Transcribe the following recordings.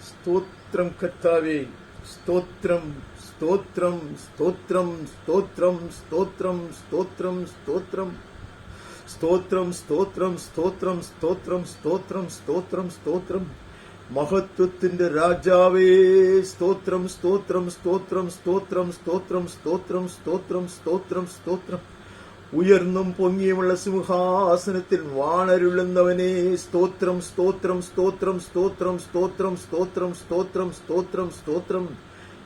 സ്തോത്രം കർത്താവേ, സ്തോത്രം സ്തോത്രം സ്തോത്രം സ്തോത്രം സ്തോത്രം സ്തോത്രം സ്തോത്രം സ്തോത്രം സ്തോത്രം സ്തോത്രം സ്തോത്രം സ്തോത്രം സ്തോത്രം സ്തോത്രം മഹത്വത്തിന്റെ രാജാവേ, സ്തോത്രം സ്തോത്രം സ്തോത്രം സ്തോത്രം സ്തോത്രം സ്തോത്രം സ്തോത്രം സ്തോത്രം സ്തോത്രം ഉയർന്നും പൊങ്ങിയുമുള്ള സിംഹാസനത്തിൽ വാണരുളുന്നവനെ, സ്തോത്രം സ്തോത്രം സ്തോത്രം സ്തോത്രം സ്തോത്രം സ്തോത്രം സ്തോത്രം സ്തോത്രം സ്തോത്രം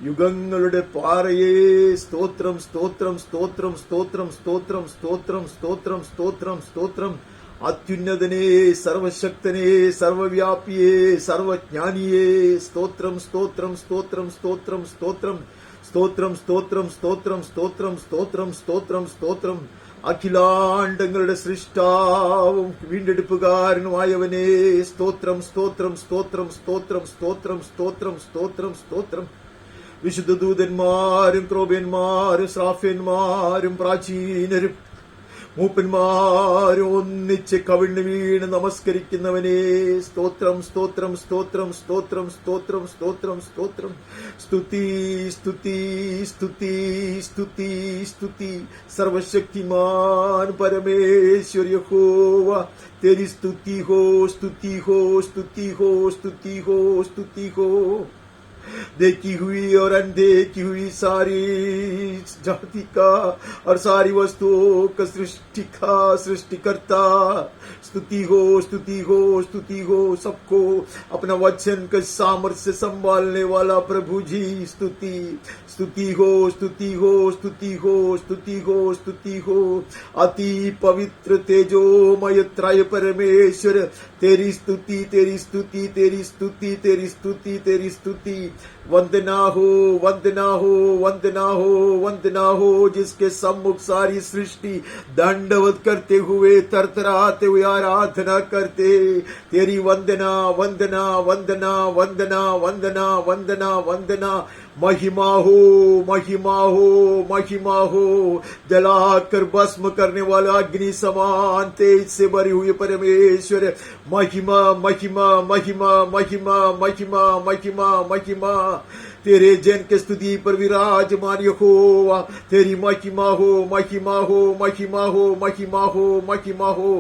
യുഗങ്ങളുടെ പാറയേ, സ്തോത്രം സ്തോത്രം സ്തോത്രം സ്തോത്രം സ്തോത്രം സ്തോത്രം സ്തോത്രം സ്തോത്രം സ്തോത്രം അത്യുന്നതനേ, സർവശക്തനേ, സർവവ്യാപിയേ, സർവജ്ഞാനിയേ, സ്തോത്രം സ്തോത്രം സ്തോത്രം സ്തോത്രം സ്തോത്രം സ്തോത്രം സ്തോത്രം സ്തോത്രം സ്തോത്രം സ്തോത്രം സ്തോത്രം സ്തോത്രം അഖിലാണ്ടങ്ങളുടെ സൃഷ്ടാവും വീണ്ടെടുപ്പുകാരനുമായവനേ, സ്തോത്രം സ്തോത്രം സ്തോത്രം സ്തോത്രം സ്തോത്രം സ്തോത്രം സ്തോത്രം സ്തോത്രം വിശുദ്ധ ദൂതന്മാരും ക്രോബ്യന്മാരും ശ്രാഫ്യന്മാരും പ്രാചീനരും മൂപ്പന്മാരും ഒന്നിച്ച് കവിണ്ണു വീണ് നമസ്കരിക്കുന്നവനെ, സ്തോത്രം സ്തോത്രം സ്തോത്രം സ്തോത്രം സ്തോത്രം സ്തോത്രം സ്തോത്രം സ്തുതി സ്തുതി സ്തുതി സ്തുതി സ്തുതി സർവശക്തിമാൻ പരമേശ്വര യഹോവ, तेरी स्तुति हो स्तुति हो स्तुति हो स्तुति हो स्तुति हो। देखी हुई और अनदेखी हुई सारी जाति का और सारी वस्तुओं का सृष्टिकर्ता, स्तुति हो स्तुति हो स्तुति हो। सबको अपना वचन के सामर्थ्य संभालने वाला प्रभु जी, स्तुति स्तुति हो स्तुति हो स्तुति हो स्तुति हो स्तुति हो। अति पवित्र तेजोमय त्रय परमेश्वर, तेरी स्तुति तेरी स्तुति तेरी स्तुति तेरी स्तुति तेरी स्तुति। वंदना हो वंदना हो वंदना हो वंदना हो, जिसके सम्मुख सारी सृष्टि दंडवत करते हुए तरतराते हुए आराधना करते। तेरी वंदना वंदना वंदना वंदना वंदना वंदना वंदना। महिमा हो महिमा हो महिमा हो। जलाकर भस्म करने वाला अग्नि समान तेज से भरी हुई परमेश्वर, महिमा महिमा महिमा महिमा महिमा महिमा महिमा। तेरे जन के स्तुति पर विराजमान यहोवा, तेरी महिमा हो महिमा हो महिमा हो महिमा हो महिमा हो।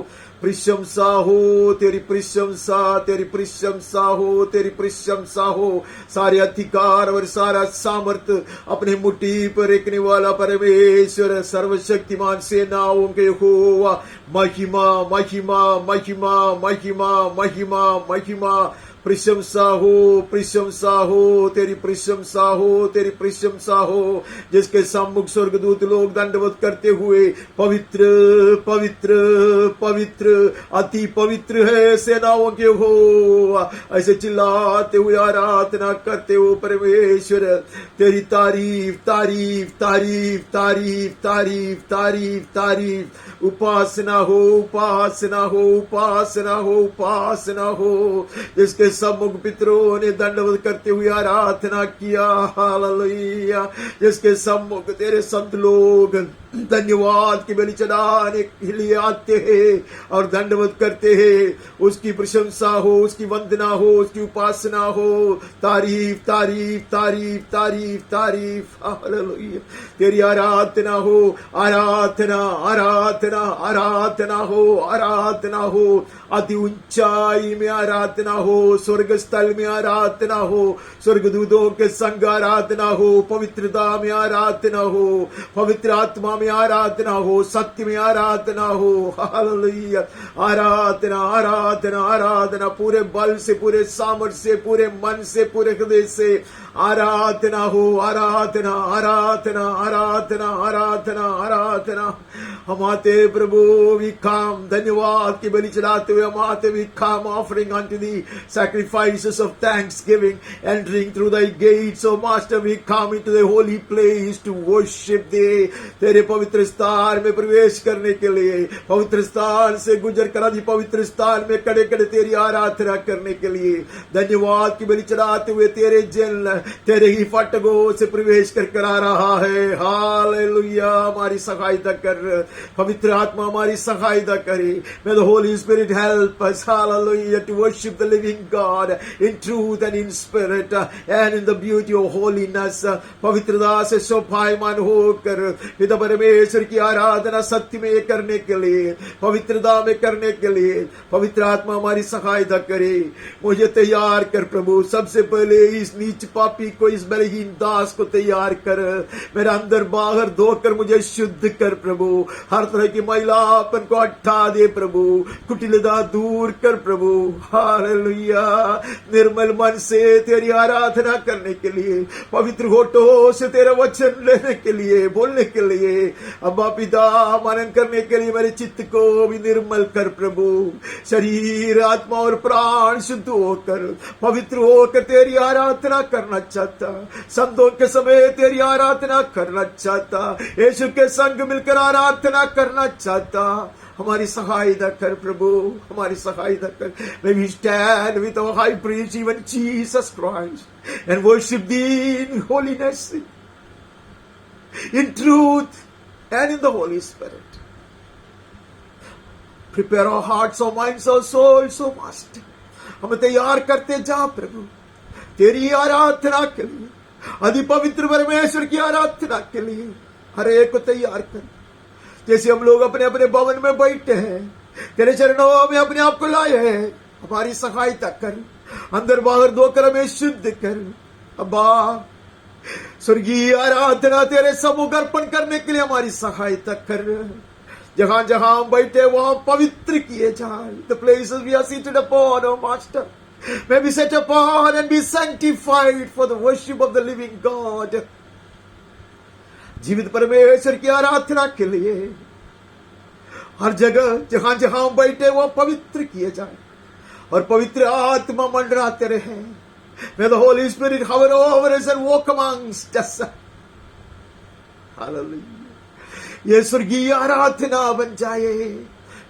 प्रशंसा हो तेरी प्रशंसा तेरी प्रशंसा हो तेरी प्रशंसा हो। सारे अधिकार और सारा सामर्थ अपने मुट्ठी पर रखने वाला परमेश्वर, सर्वशक्तिमान सेनाओं के यहोवा, महिमा महिमा महिमा महिमा महिमा महिमा। प्रशंसा हो तेरी प्रशंसा हो तेरी प्रशंसा हो। जिसके सम्मुख स्वर्गदूत लोग दंडवत करते हुए पवित्र पवित्र पवित्र अति पवित्र है सेनाओं के हो, ऐसे चिल्लाते हुए आराधना करते हो परमेश्वर। तेरी तारीफ तारीफ तारीफ तारीफ तारीफ तारीफ तारीफ। उपासना हो उपासना हो उपासना हो उपासना हो। जिसके सम्मुख पितरों ने दंडवत करते हुए आराधना किया, हालेलुया। जिसके सम्मुख तेरे संत लोग धन्यवाद की बलि चढ़ाने के लिए आते हैं और दंडवत करते हैं, उसकी प्रशंसा हो, उसकी वंदना हो, उसकी उपासना हो। तारीफ तारीफ तारीफ तारीफ तारीफ, हालेलुया। तेरी आराधना हो, आराधना आराधना आराधना हो आराधना हो। अति ऊंचाई में आराधना हो, स्वर्ग स्थल में आराधना हो, स्वर्गदूतों के संग आराधना हो, पवित्रता में आराधना हो, पवित्र आत्मा में आराधना हो, सत्य में आराधना हो, हालेलुया। आराधना आराधना आराधना पूरे बल से, पूरे सामर्थ्य से, पूरे मन से, पूरे हृदय से आराधना हो। आराधना आराधना आराधना आराधना आराधना। हम आते प्रभु विखाम धन्यवाद की बलि चढ़ाते हुए, हम आते विखाम offering unto thee sacrifices of thanksgiving, entering through thy gates, O Master, we come into the holy place to worship thee। तेरे पवित्र स्थान में प्रवेश करने के लिए, पवित्र स्थान से गुजर कर अधि पवित्र स्थान में खड़े खड़े तेरी आराधना करने के लिए धन्यवाद की बलि चढ़ाते हुए तेरे जन तेरे ही फाटकों से प्रवेश कर आ रहा है। हालेलुया। हमारी सहायता कर, पवित्र आत्मा हमारी सहायता करे. May the Holy Spirit help us, hallelujah, to worship the living God in truth and in spirit and in the beauty of holiness. पवित्रता से शोभायमान होकर पिता परमेश्वर की आराधना सत्य में करने के लिए, पवित्रता में करने के लिए पवित्र आत्मा हमारी सहायता करे. मुझे तैयार कर प्रभु, सबसे पहले इस नीच पापी को, इस बलहीन दास को तैयार कर. मेरा अंदर बाहर धोकर मुझे शुद्ध कर प्रभु. हर तरह की महिलापन को हटा दे प्रभु, कुटिलता दूर कर प्रभु. हालेलुया. निर्मल मन से तेरी आराधना करने के लिए, पवित्र होठों से तेरा वचन लेने के लिए, बोलने के लिए, अब्बा पिता मनन करने के लिए मेरे चित्त को भी निर्मल कर प्रभु. शरीर आत्मा और प्राण शुद्ध होकर पवित्र होकर तेरी आराधना करना चाहता. संतों के समय तेरी आराधना करना चाहता. यीशु के संग मिलकर आराधना करना चाहता. हमारी सहायता कर प्रभु, हमारी सहायता कर. May we stand with our high priest, even Jesus Christ, and worship thee in holiness, in truth, and in the Holy Spirit. Prepare our hearts, our minds, our souls, O Master. हमें तैयार करते जा प्रभु तेरी आराधना के लिए, अति पवित्र परमेश्वर की आराधना के लिए. हर एक को तैयार कर. जैसे हम लोग अपने अपने भवन में बैठे हैं, तेरे चरणों में अपने आप को लाए हैं, हमारी सहायता कर. अंदर बाहर धोकर हमें शुद्ध कर. अब्बा स्वर्गीय आराधना तेरे सम्मुख अर्पण करने के लिए हमारी सहायता कर. जहां जहां हम बैठे वहां पवित्र किए जाए. The places we are seated upon, O Master, may be set apart and be sanctified for the worship of the living God. जीवित परमेश्वर की आराधना के लिए हर जगह जहां जहां हम बैठे वहां पवित्र किए जाए और पवित्र आत्मा मंडराते रहे. May the Holy Spirit hover over us and walk amongst us. Hallelujah. ये स्वर्गीय आराधना बन जाए,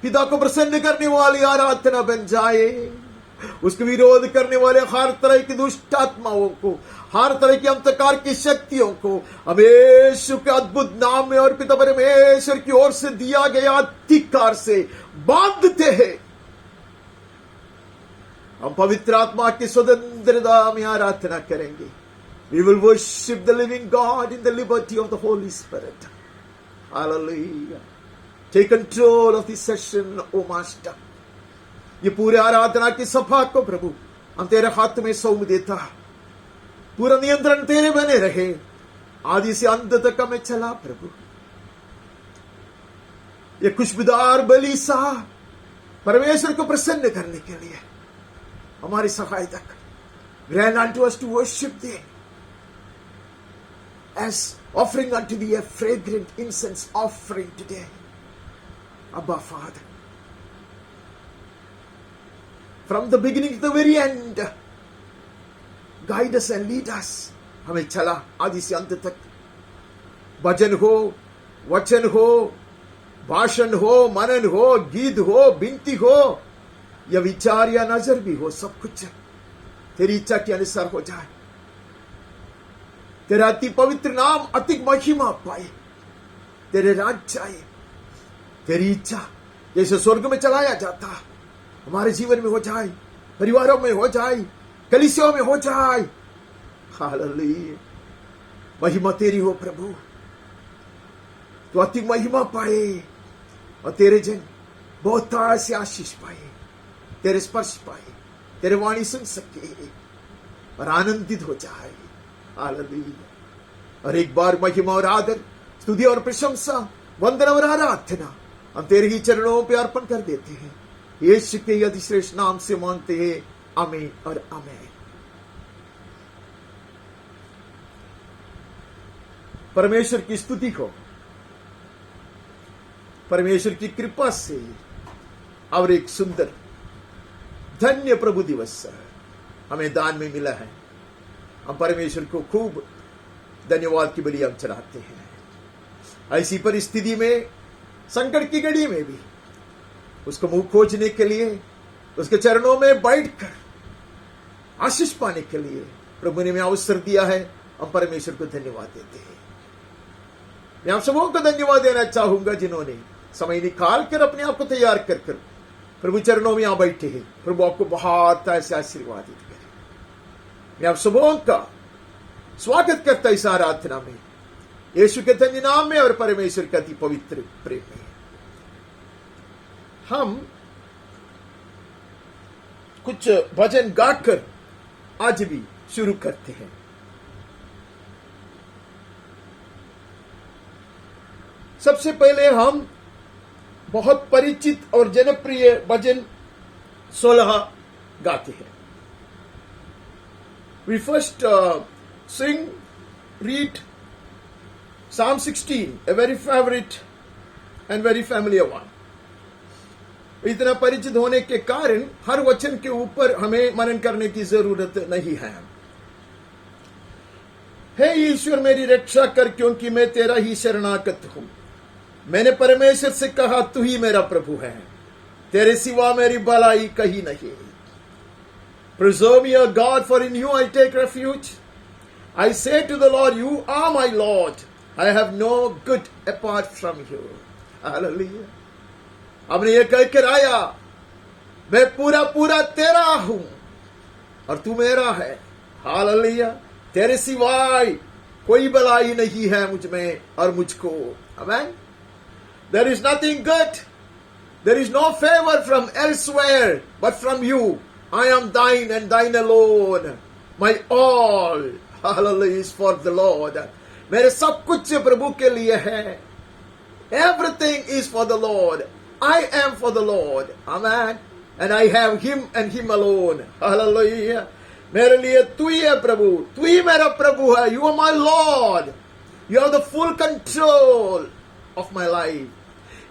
पिता को प्रसन्न करने वाली आराधना बन जाए. उसके विरोध करने वाले हर तरह की दुष्ट आत्माओं को, हर तरह की अंधकार की शक्तियों को यीशु के अद्भुत नाम में और पिता परमेश्वर की ओर से दिया गया अधिकार से बांधते हैं. हम पवित्र आत्मा की स्वतंत्रता में आराधना करेंगे. We will worship the living God in the liberty of the Holy Spirit. Hallelujah. Take control of this session, O Master. ये पूरे आराधना की सभा को प्रभु हम तेरे हाथ में सौंप देता. पूरा नियंत्रण तेरे बने रहे, आदि से अंत तक हमें चला प्रभु. ये खुशबूदार बलि सा परमेश्वर को प्रसन्न करने के लिए हमारी सहायता कर. Grant unto us to worship thee as offering unto thee a fragrant incense offering today. Abba Father, from the beginning to the very end, guide us and lead us. हमें चला आदि से अंत तक. भजन हो, वचन हो, भाषण हो, मनन हो, गीत हो, बिनती हो या विचार या नजर भी हो, सब कुछ तेरी इच्छा के अनुसार हो जाए. तेरा अति पवित्र नाम अति महिमा पाए. तेरे राज्य आए, तेरी इच्छा जैसे स्वर्ग में चलाया जाता हमारे जीवन में हो जाए, परिवारों में हो जाए, कलीसियाओं में हो जाए. हालेलुया. महिमा तेरी हो प्रभु. तो अति महिमा पाए और तेरे जन बहुत से आशीष पाए, तेरे स्पर्श पाए, तेरे वाणी सुन सके और आनंदित हो जाए. हालेलुया. और एक बार महिमा और आदर, स्तुति और प्रशंसा, वंदना और आराधना हम तेरे ही चरणों पे अर्पण कर देते हैं. यीशु के अधिश्रेष्ठ नाम से मांगते हैं. आमीन और आमीन. परमेश्वर की स्तुति हो, परमेश्वर की कृपा से और एक सुंदर धन्य प्रभु दिवस हमें दान में मिला है. हम परमेश्वर को खूब धन्यवाद की बलि हम चढ़ाते हैं. ऐसी परिस्थिति में, संकट की घड़ी में भी उसको मुंह खोजने के लिए, उसके चरणों में बैठकर आशीष पाने के लिए प्रभु ने हमें अवसर दिया है. हम परमेश्वर को धन्यवाद देते हैं. मैं आप सबों को धन्यवाद देना चाहूंगा जिन्होंने समय निकाल कर अपने आप को तैयार कर कर प्रभु चरणों में यहां बैठे हैं। प्रभु आपको बहुत ऐसे आशीर्वादित करे। मैं आप सबों का स्वागत करता इस आराधना में, यीशु के धन्य नाम में और परमेश्वर का अति पवित्र प्रेम में। हम कुछ भजन गाकर आज भी शुरू करते हैं। सबसे पहले हम बहुत परिचित और जनप्रिय भजन 16 गाते हैं। We first sing, read Psalm 16, a very favorite and very familiar one. इतना परिचित होने के कारण हर वचन के ऊपर हमें मनन करने की जरूरत नहीं है। हे ईश्वर मेरी रक्षा कर, क्योंकि मैं तेरा ही शरणागत हूं। मैंने परमेश्वर से कहा, तू ही मेरा प्रभु है, तेरे सिवा मेरी भलाई कहीं नहीं। Preserve me, O God, for in you I take refuge. I say to the Lord, you are my Lord. I have no good apart from you. Hallelujah. हमने ये कहकर आया, मैं पूरा पूरा तेरा हूं और तू मेरा है। हालेलुया। तेरे सिवाय कोई भलाई नहीं है मुझ में और मुझको। आमेन। There is nothing good. There is no favor from elsewhere but from you. I am thine and thine alone. My all, hallelujah, is for the Lord. मेरे सब कुछ प्रभु के लिए है। Everything is for the Lord. I am for the Lord. Amen. And I have him and him alone. Hallelujah. मेरे लिए तू ही है प्रभु, तू ही मेरा प्रभु है। You are my Lord. You have the full control of my life.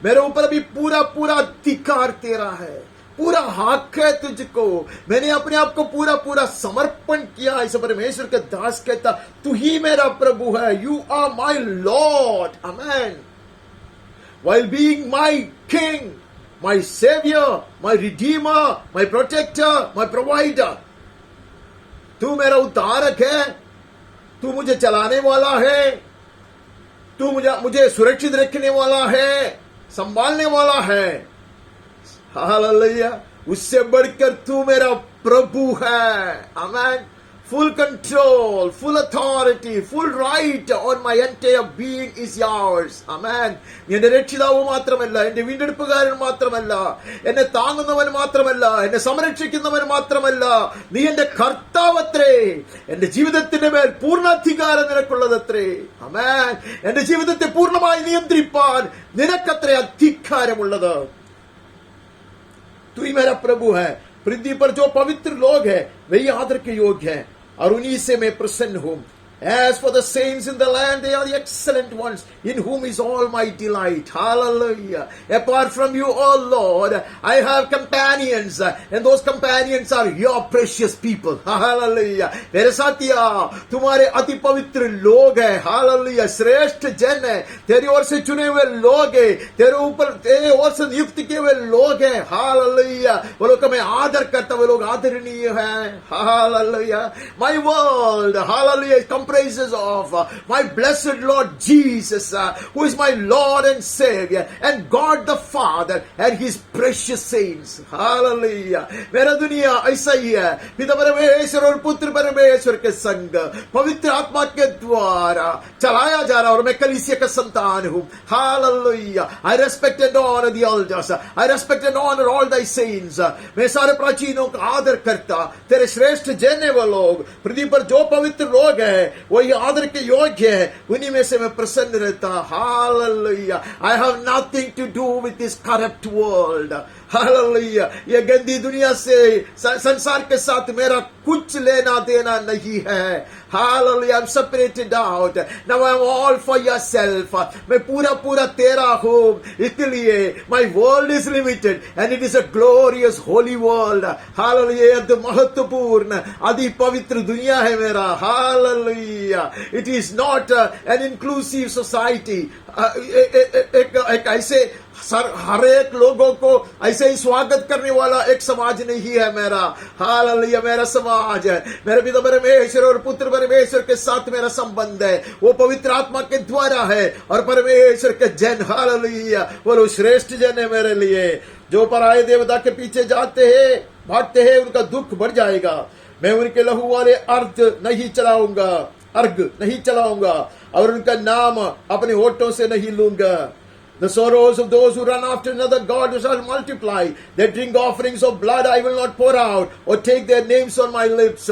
मेरे ऊपर भी पूरा पूरा अधिकार तेरा है, पूरा हक है तुझको। मैंने अपने आप को पूरा पूरा समर्पण किया। इस परमेश्वर के दास कहता, तू ही मेरा प्रभु है। You are my Lord. Amen. While being my King, my Savior, my Redeemer, my Protector, my Provider. तू मेरा उद्धारक है, तू मुझे चलाने वाला है, तू मुझे सुरक्षित रखने वाला है, संभालने वाला है। हालेलुया। उससे बढ़कर तू मेरा प्रभु है। आमेन। Full control, full authority, full right on my entire being is yours. Amen. എന്റെ രക്ഷിതാവ് മാത്രമല്ല, എന്റെ വീണ്ടെടുപ്പുകാരൻ മാത്രമല്ല, എന്നെ താങ്ങുന്നവൻ മാത്രമല്ല, എന്നെ സംരക്ഷിക്കുന്നവൻ മാത്രമല്ല, നീ എന്റെ കർത്താവത്രേ. എന്റെ ജീവിതത്തിന്റെ മേൽ പൂർണ്ണാധികാരം നിനക്കുള്ളതത്രേ. ആമേൻ. എന്റെ ജീവിതത്തെ പൂർണ്ണമായി നിയന്ത്രിപ്പാൻ നിനക്കത്രേ അധികാരമുള്ളത്. तू ही मेरा प्रभु है। पृथ्वी पर जो पवित्र लोग हैं वही आदर के योग्य हैं और उन्हीं से मैं प्रसन्न हूं। As for the saints in the land, they are the excellent ones, in whom is all my delight. Hallelujah. Apart from you, O Lord, I have companions, and those companions are your precious people. Hallelujah. मेरे साथिया, तुम्हारे अति पवित्र लोग हैं। Hallelujah. श्रेष्ठ जन है, तेरी ओर से चुने हुए लोग हैं, तेरे ओर से नियुक्त किए हुए लोग हैं। Hallelujah. वो लोग का मैं आदर करता, वो लोग आदरणीय हैं। Hallelujah. My world, hallelujah, praises of my blessed Lord Jesus, who is my Lord and Savior, and God the Father and his precious saints. Hallelujah. मेरा दुनिया ऐसा ही है, पिता परमेश्वर और पुत्र परमेश्वर के संग पवित्र आत्मा के द्वारा चलाया जा रहा, और मैं कलीसिया का संतान हूं। Hallelujah. I respect and honor the elders. I respect and honor all thy saints. मैं सारे प्राचीनों का आदर करता, तेरे श्रेष्ठ जन है वो लोग। पृथ्वी पर जो पवित्र लोग हैं वही आदर के योग्य है, उन्हीं में से मैं प्रसन्न रहता। Hallelujah. I have nothing to do with this corrupt world. Hallelujah. ये गंदी दुनिया से, संसार के साथ मेरा कुछ लेना देना नहीं है। Hallelujah. I'm separated out. Now I'm all for yourself. मैं पूरा पूरा तेरा हूँ। इसलिए my world is limited and it is a glorious holy world. Hallelujah. अति महत्वपूर्ण, अति पवित्र दुनिया है मेरा। Hallelujah. It is not an inclusive society. एक ऐसे हर एक लोगों को ऐसे ही स्वागत करने वाला एक समाज नहीं है मेरा। हालेलुया, मेरा समाज है, मेरे पिता परमेश्वर और पुत्र परमेश्वर के साथ मेरा संबंध है, वो पवित्र आत्मा के द्वारा है और परमेश्वर के जन, हालेलुया, वो श्रेष्ठ जन है मेरे लिए। जो पराये देवता के पीछे जाते हैं, भागते हैं, उनका दुख बढ़ जाएगा। मैं उनके लहू वाले अर्घ नहीं चलाऊंगा और उनका नाम अपने होठों से नहीं लूंगा। The sorrows of those who run after another God shall multiply. Their drink offerings of blood I will not pour out, or take their names on my lips.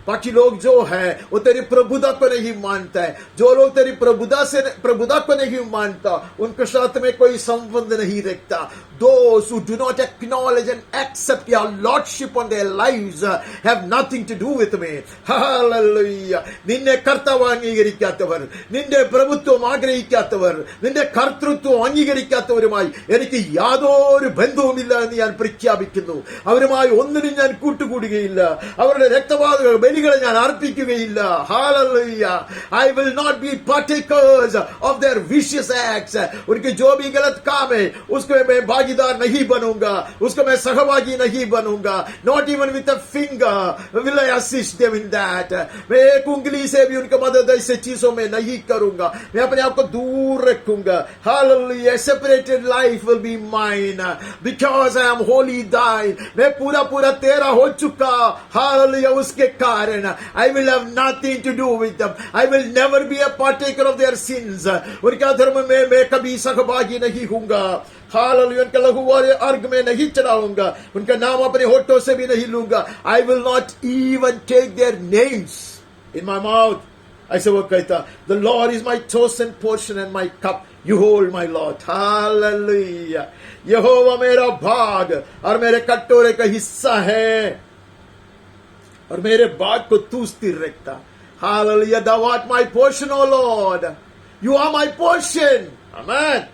बाकी लोग जो है वो तेरी प्रभुता को नहीं मानता है। जो लोग तेरी प्रभुता को नहीं मानता, उनके साथ में कोई संबंध नहीं रखता। Those who do not acknowledge and accept your lordship on their lives have nothing to do with me. Hallelujah. നിന്നെ കർത്താവ് അംഗീകരിക്കാത്തവർ, നിന്റെ പ്രഭുത്വം ആഗ്രഹിക്കാത്തവർ, നിന്റെ കർത്തൃത്വം അംഗീകരിക്കാത്തവരുമായി എനിക്ക് യാതൊരു ബന്ധവുമില്ല എന്ന് ഞാൻ പ്രഖ്യാപിക്കുന്നു. അവരുമായി ഒന്നിനും ഞാൻ കൂട്ടുകൂടുകയില്ല. അവരുടെ രക്തപാതക ബലികളെ ഞാൻ അർപ്പിക്കുകയില്ല. Hallelujah. I will not be partakers of their vicious acts. उनके जो भी गलत काम है उसको मैं भागीदार नहीं बनूंगा, उसको मैं सहभागी नहीं बनूंगा. Not even with a finger will I assist them in that. मैं एक उंगली से भी उनकी मदद ऐसे चीजों में नहीं करूंगा. मैं अपने आप को दूर रखूंगा. Hallelujah. Separated life will be mine because I am wholly thine. मैं पूरा तेरा हो चुका. Hallelujah. उसके कारण I will have nothing to do with them. I will never be a partaker of their sins. उनका धर्म में मैं कभी सहभागी नहीं होऊंगा. हालेलुया. उनके लहू वाले अर्घ में नहीं चढ़ाऊंगा, उनका नाम अपने होठों से भी नहीं लूंगा. I will not even take their names in my mouth. ऐसे वो कहता, the Lord is my chosen portion and my cup. You hold my Lord. Hallelujah. यहोवा मेरा भाग और मेरे कटोरे का हिस्सा है और मेरे भाग को तू स्थिर रखता. Hallelujah. Thou art my portion, O Lord. You are my portion. Amen.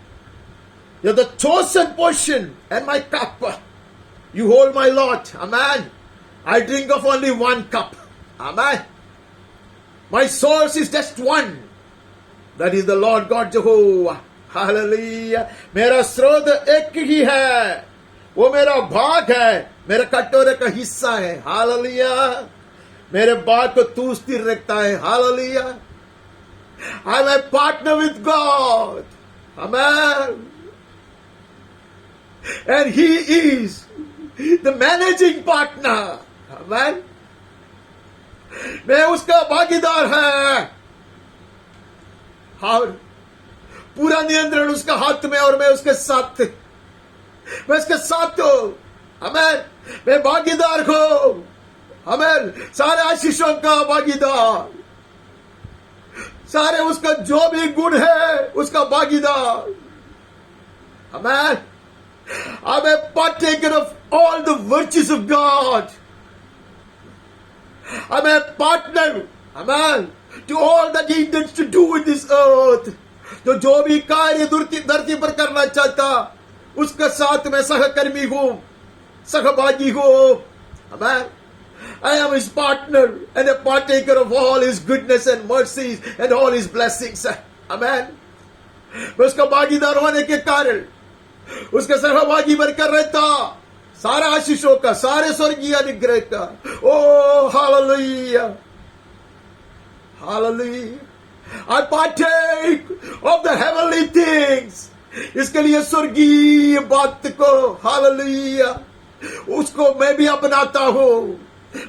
You're the chosen portion and my cup. You hold my lot. Amen. I drink of only one cup. Amen. My source is just one. That is the Lord God Jehovah. Hallelujah. मेरा स्रोत एक ही है, वो मेरा भाग है, मेरे कटोरे का हिस्सा है. Hallelujah. मेरे भाग को तू स्थिर रखता है. Hallelujah. I'm a partner with God. Amen. And he is the managing partner. Amen. मैं उसका भागीदार है और पूरा नियंत्रण उसका हाथ में और मैं उसके साथ हूं. अमेन. मैं भागीदार हूं. अमेन. सारे आशीषों का भागीदार, सारे उसका जो भी गुण है उसका भागीदार. Amen. I'm a partaker of all the virtues of God. I'm a partner, amen, to all that he intends to do with this earth. जो भी कार्य धरती पर करना चाहता, उसके साथ मैं सहकर्मी हूं, सहभागी हूं. Amen. I am his partner and a partaker of all his goodness and mercies and all his blessings. Amen. मैं उसका भागीदार होने के कारण उसके सहभागी बनकर रहता, सारे आशीषों का, सारे स्वर्गीय अनुग्रह का. ओ hallelujah. Hallelujah. I partake of the heavenly things. इसके लिए स्वर्गीय बात को, हालेलुया, उसको मैं भी अपनाता हूँ.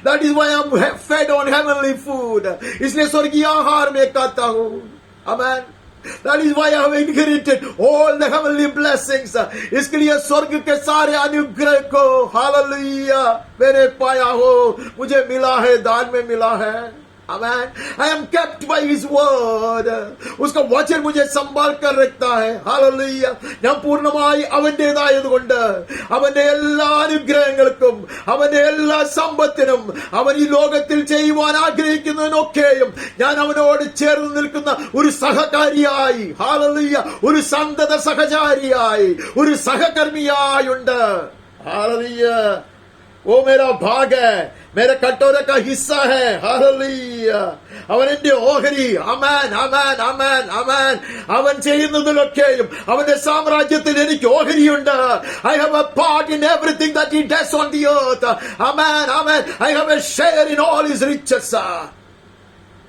That is why I'm fed on heavenly food. इसलिए स्वर्गीय आहार में खाता हूँ. Amen. That is why I have inherited all the heavenly blessings. इसके लिए स्वर्ग के सारे अनुग्रह को, हालेलुया, मैंने पाया हो, मुझे मिला है, दान में मिला है. Amen. I am kept by his word. उसका वचन मुझे संभाल कर रखता है. Hallelujah. ഞാൻ പൂർണ്ണമായി അവന്റേതായതുകൊണ്ട് അവന്റെ എല്ലാ അനുഗ്രഹങ്ങൾക്കും അവന്റെ എല്ലാ സമ്പത്തിനും അവൻ ഈ ലോകത്തിൽ ചെയ്യുവാൻ ആഗ്രഹിക്കുന്നതിനൊക്കെയും ഞാൻ അവനോട് ചേർന്ന് നിൽക്കുന്ന ഒരു സഹകാരിയായി, ഹാലലുയ്യ, ഒരു സന്തത സഹചാരിയായി, ഒരു സഹകർമ്മിയായുണ്ട്. ഹാലലുയ്യ. वो मेरा भाग है, मेरे कटोरे का हिस्सा है. हालेलൂया. അവൻ എന്റെ ഓഹരി. ആമേൻ, ആമേൻ, ആമേൻ, ആമേൻ. അവൻ ചെയ്യുന്നതിലൊക്കെയും അവന്റെ സാമ്രാജ്യത്തിൽ എനിക്ക് ഓഹരിയുണ്ട്. I have a part in everything that he does on the earth. Amen, amen. I have a share in all his riches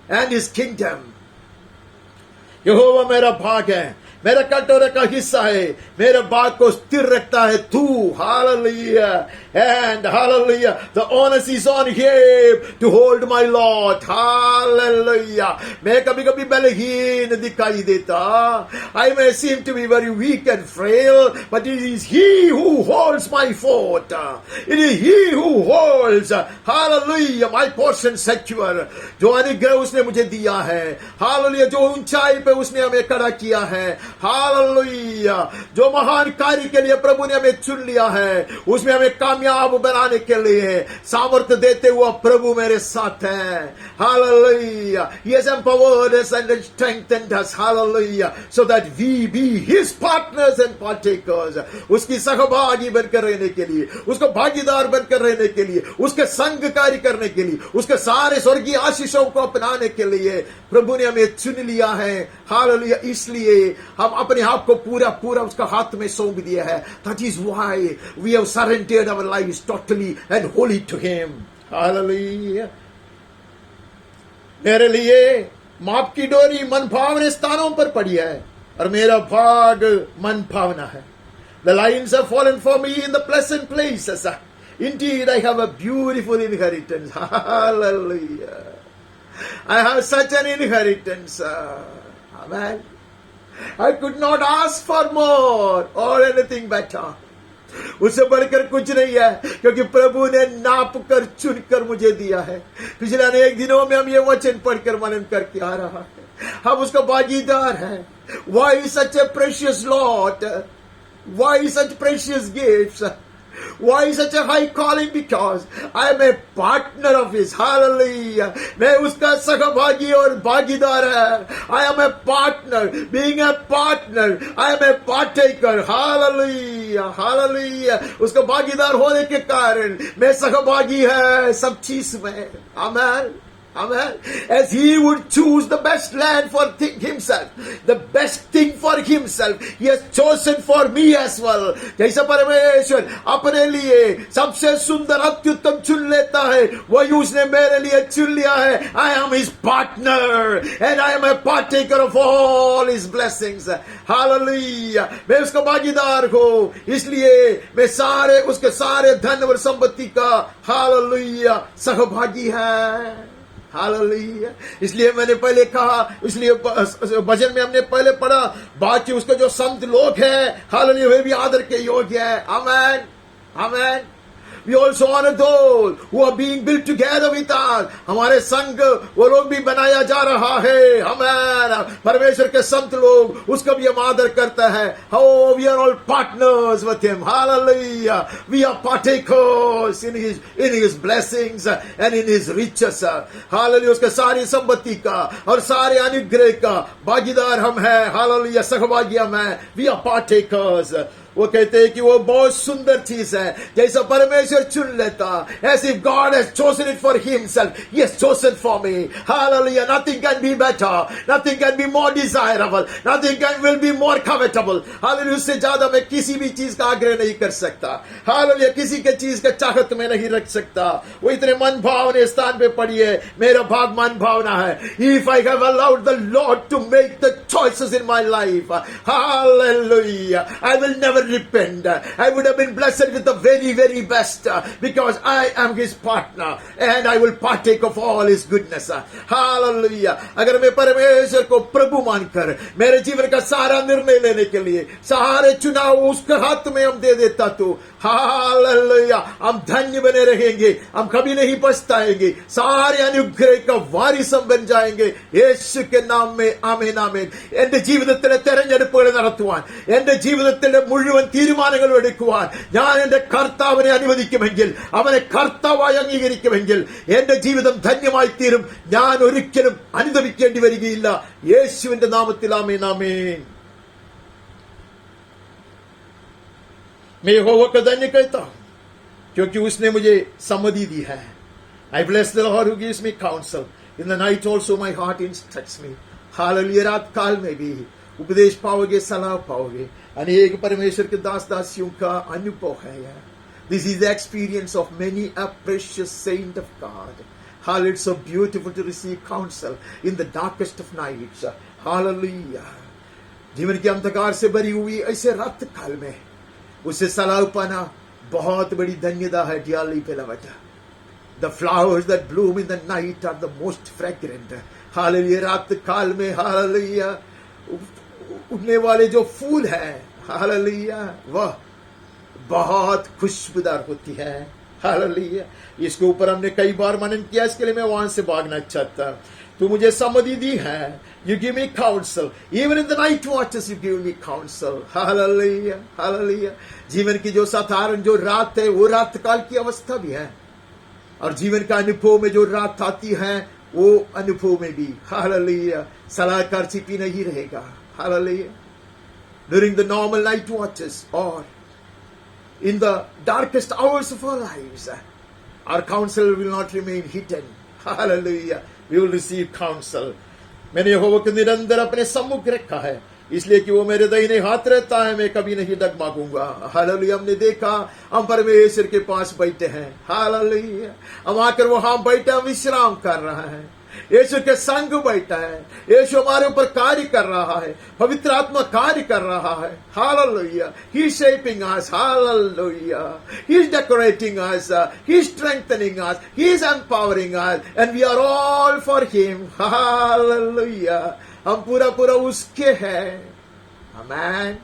and his kingdom. यहोवा मेरा भाग है, मेरे कटोरे का हिस्सा है, मेरे भाग को स्थिर रखता है तू. Hallelujah. And hallelujah, the onus is on him to hold my Lord. Hallelujah. मैं कभी कभी बलहीन दिखाई देता. I may seem to be very weak and frail, but it is he who holds my fort. It is he who holds, hallelujah, my portion secure. जो अनुग्रह उसने मुझे दिया है. Hallelujah. जो ऊंचाई पे उसने हमें खड़ा किया है. हालेलुया. जो महान कार्य के लिए प्रभु ने हमें चुन लिया है, उसमें हमें कामयाब बनाने के लिए सामर्थ्य देते हुआ प्रभु मेरे साथ है. Hallelujah. He has empowered us and strengthened us. Hallelujah. So that we be his partners and partakers. उसकी सहभागी बनकर रहने के लिए, उसको भागीदार बनकर रहने के लिए, उसके संग कार्य करने के लिए, उसके सारे स्वर्गीय आशीषों को अपनाने के लिए प्रभु ने हमें चुन लिया है. हालेलुया. इसलिए हम अपने आप को पूरा पूरा उसका हाथ में सौंप दिया है. That is why we have surrendered our lives totally and wholly to him. Hallelujah. मेरे लिए माप की डोरी मन भावने स्थानों पर पड़ी है और मेरा भाग मन भावना है. The lines have fallen for me in the pleasant places. Indeed, I have a beautiful inheritance. Hallelujah. I have such an inheritance. Amen. I could not ask for more or anything better. उससे बढ़कर कुछ नहीं है, क्योंकि प्रभु ने नाप कर चुन कर मुझे दिया है. पिछले अनेक दिनों में हम ये वचन पढ़कर मनन करके आ रहा है. हम उसका भागीदार हैं. Why such a precious lot? Why such precious gifts? Why such a high calling? Because I am a partner of his. Hallelujah. मैं उसका सहभागी और भागीदार है. I am a partner. Being a partner, I am a partaker. Hallelujah. Hallelujah. उसका भागीदार होने के कारण मैं सहभागी है सब चीज में. Amen. Amen. As he would choose the best land for himself, the best thing for himself, he has chosen for me as well. जैसा परमेश्वर अपने लिए सबसे सुंदर अत्युत्तम चुन लेता है, वही उसने मेरे लिए चुन लिया है. I am his partner and I am a partaker of all his blessings. Hallelujah. मैं उसका भागीदार हूँ, इसलिए मैं सारे उसके सारे धन और संपत्ति का हालेलुया सहभागी है. हालेलुया. इसलिए मैंने पहले कहा, इसलिए भजन में हमने पहले पढ़ा, बाकी उसके जो संत लोग हैं, हालेलुया, वे भी आदर के योग्य है. आमेन, आमेन. We also honor those who are being built together with us. हमारे संग वो लोग भी बनाया जा रहा है. आमेन. परमेश्वर के संत लोग, उसका भी हम आदर करता है. Oh, we are all partners with him. Hallelujah. We are partakers in his blessings and in his riches. Hallelujah. उसके सारी संपत्ति का और सारे अनुग्रह का भागीदार हम हैं. Hallelujah. सहभागी हम हैं. We are partakers. वो कहते हैं कि वो बहुत सुंदर चीज है. जैसा परमेश्वर चुन लेता, as if God has chosen it for himself, he has chosen for me. Hallelujah. Nothing can be better, nothing can be more desirable, nothing will be more covetable. Hallelujah. उससे ज्यादा मैं किसी भी चीज का आग्रह नहीं कर सकता. Hallelujah. किसी के चीज का चाहत में नहीं रख सकता. वो इतने मन भावने स्थान पे पड़ी है. मेरा भाग मन भावना है. If I have allowed the Lord to make the choices in my life, hallelujah, I will never repent. I would have been blessed with the very, very best because I am his partner and I will partake of all his goodness. Hallelujah. अगर मैं परमेश्वर को प्रभु मानकर मेरे जीवन का सारा निर्णय लेने के लिए सारे चुनाव उसके हाथ में हम दे देता तो हालेलुया, हम धन्य बने रहेंगे. हम कभी नहीं पछताएंगे. सारे अनुग्रह का वारिस हम बन जाएंगे. യേശു के नाम में ആമേൻ, ആമേൻ. എന്റെ ജീവിതത്തിലെ തെരഞ്ഞെടുപ്പുകൾ നടത്തുവാൻ, എന്റെ ജീവിതത്തിലെ മുഴുവൻ തീരുമാനങ്ങൾ എടുക്കുവാൻ ഞാൻ എന്റെ കർത്താവിനെ അനുവദിക്കുമെങ്കിൽ, അവനെ കർത്താവായി അംഗീകരിക്കുമെങ്കിൽ എന്റെ ജീവിതം ധന്യമായി തീരും. ഞാൻ ഒരിക്കലും അനുദപിക്കേണ്ടി വരികയില്ല. യേശുവിന്റെ നാമത്തിൽ ആമേൻ, ആമേൻ. मैं यहोवा का धन्य कहता हूं. क्योंकि उसने मुझे सम्मति दी है। I bless the Lord who gives me counsel. In the night also my heart instructs me. Hallelujah, रात काल में भी उपदेश पाओगे, सलाह पाओगे। अनेक परमेश्वर के दास दासियों का अनुभव है यह। This is the experience of many a precious saint of God. Hallelujah, it's so beautiful to receive counsel in the darkest of nights. Hallelujah. जीवन के अंधकार से भरी हुई ऐसे रात काल में उसे सलाह पाना बहुत बड़ी धन्यता है। Dearly beloved, the flowers that bloom in the night are the most fragrant. Hallelujah, रात काल में हालेलुया उगने वाले जो फूल है हालेलुया वह बहुत खुशबूदार होती है। हालेलुया, इसके ऊपर हमने कई बार मनन किया, इसके लिए मैं वहां से भागना चाहता। तू मुझे सम्मति दी है। You give me counsel. Even in the night watches you give me counsel. Hallelujah, hallelujah. जीवन की जो साधारण जो रात है वो रात काल की अवस्था भी है, और जीवन का अनुभव में जो रात आती है वो अनुभव में भी हालेलुया सलाहकार छिपी नहीं रहेगा। Hallelujah, during the normal night watches or in the darkest hours of our lives, our counsel will not remain hidden. Hallelujah, we will receive counsel. मैंने यहोवा को निरंतर अपने सम्मुख रखा है, इसलिए कि वो मेरे दाहिने हाथ रहता है, मैं कभी नहीं डगमगूंगा। हालेलुया, हमने देखा हम परमेश्वर के पास बैठे हैं। हालेलुया, हम आकर वहां बैठा विश्राम कर रहा है, यीशु के संग बैठा है, यीशु हमारे ऊपर कार्य कर रहा है, पवित्र आत्मा कार्य कर रहा है। Hallelujah, he is shaping us. Hallelujah, he is decorating us, he is strengthening us, he is empowering us, and we are all for him. Hallelujah, हम पूरा पूरा उसके हैं। Amen.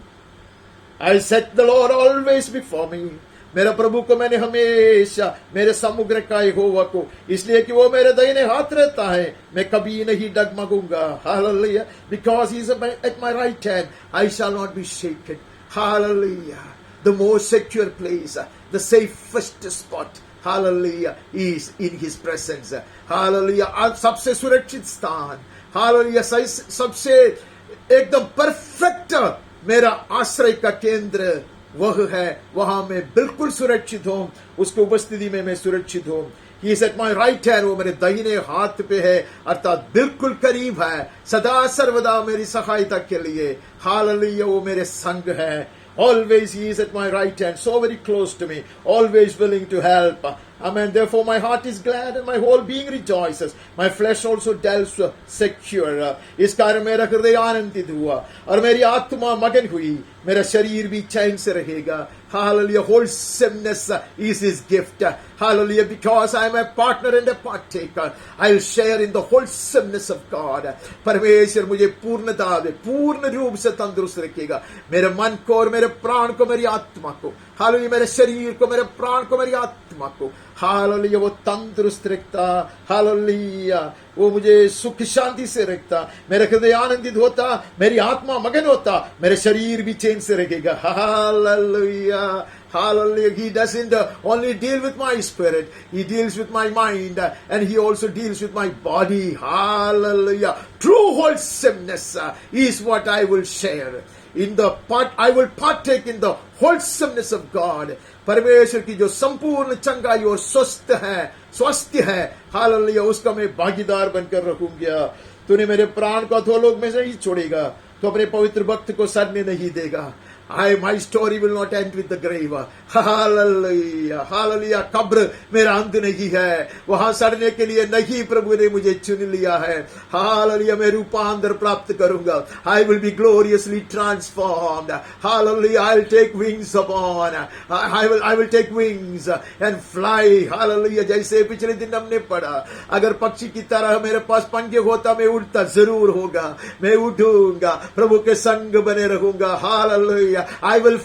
I set the Lord always before me. मेरा प्रभु को मैंने हमेशा मेरे सम्मुख रखा है यहोवा को, इसलिए कि वो मेरे दाहिने हाथ रहता है, मैं कभी नहीं डगमगूंगा। Hallelujah, because he is at my right hand, I shall not be shaken. Hallelujah, the most secure place, the safest spot, hallelujah, is in his presence. Hallelujah, सबसे सुरक्षित स्थान, हालेलुया, सबसे एकदम परफेक्ट मेरा आश्रय का केंद्र वह है, वहां मैं बिल्कुल सुरक्षित हूं, उसकी उपस्थिति में मैं सुरक्षित हूं। He is at my right hand, वो मेरे दाहिने हाथ पे है, अर्थात बिल्कुल करीब है, सदा सर्वदा मेरी सहायता के लिए। हालेलुया, वो मेरे संग है। Always he is at my right hand, so very close to me, always willing to help. Amen. Therefore my heart is glad and my whole being rejoices. My flesh also dwells secure. इस कारण मेरा हृदय आनंदित हुआ और मेरी आत्मा मगन हुई, मेरा शरीर भी चैन से रहेगा। Hallelujah. Wholesomeness is his gift. Hallelujah. Because I am a partner and a partaker, I will share in the wholesomeness of God. परमेश्वर मुझे पूर्णता दे, पूर्ण रूप से तंदुरुस्त रखेगा, मेरे मन को और मेरे प्राण को, मेरी आत्मा को। हालेलुया, मेरे शरीर को, मेरे प्राण को, मेरी आत्मा को। हालेलुया, वो तंदुरुस्त रखता। हालेलुया, वो मुझे सुख शांति से रखता, मेरा हृदय आनंदित होता, मेरी आत्मा मगन होता, मेरे शरीर भी चैन से रखेगा। Hallelujah, hallelujah, he doesn't only deal with my spirit, he deals with my mind, and he also deals with my body. Hallelujah, true wholesomeness is what I will share in the part. I will partake in the wholesomeness of God. परमेश्वर की जो संपूर्ण चंगाई और स्वास्थ्य है, hallelujah, उसका मैं भागीदार बनकर रखूंगा। तूने मेरे प्राण को अधोलोक में नहीं छोड़ेगा, तो अपने पवित्र भक्त को सड़ने नहीं देगा। My story will not end with the grave. Hallelujah, hallelujah. कब्र मेरा अंत नहीं है, वहां सड़ने के लिए नहीं, प्रभु ने मुझे चुन लिया है। Hallelujah, मैं रूपांतर प्राप्त करूंगा। I will be gloriously transformed. Hallelujah, I'll take wings upon. I will take wings and fly. Hallelujah, जैसे पिछले दिन हमने पढ़ा, अगर पक्षी की तरह मेरे पास पंखे होता, मैं उड़ता जरूर होगा, मैं उड़ूंगा, प्रभु के संग बने रहूंगा। Hallelujah, I will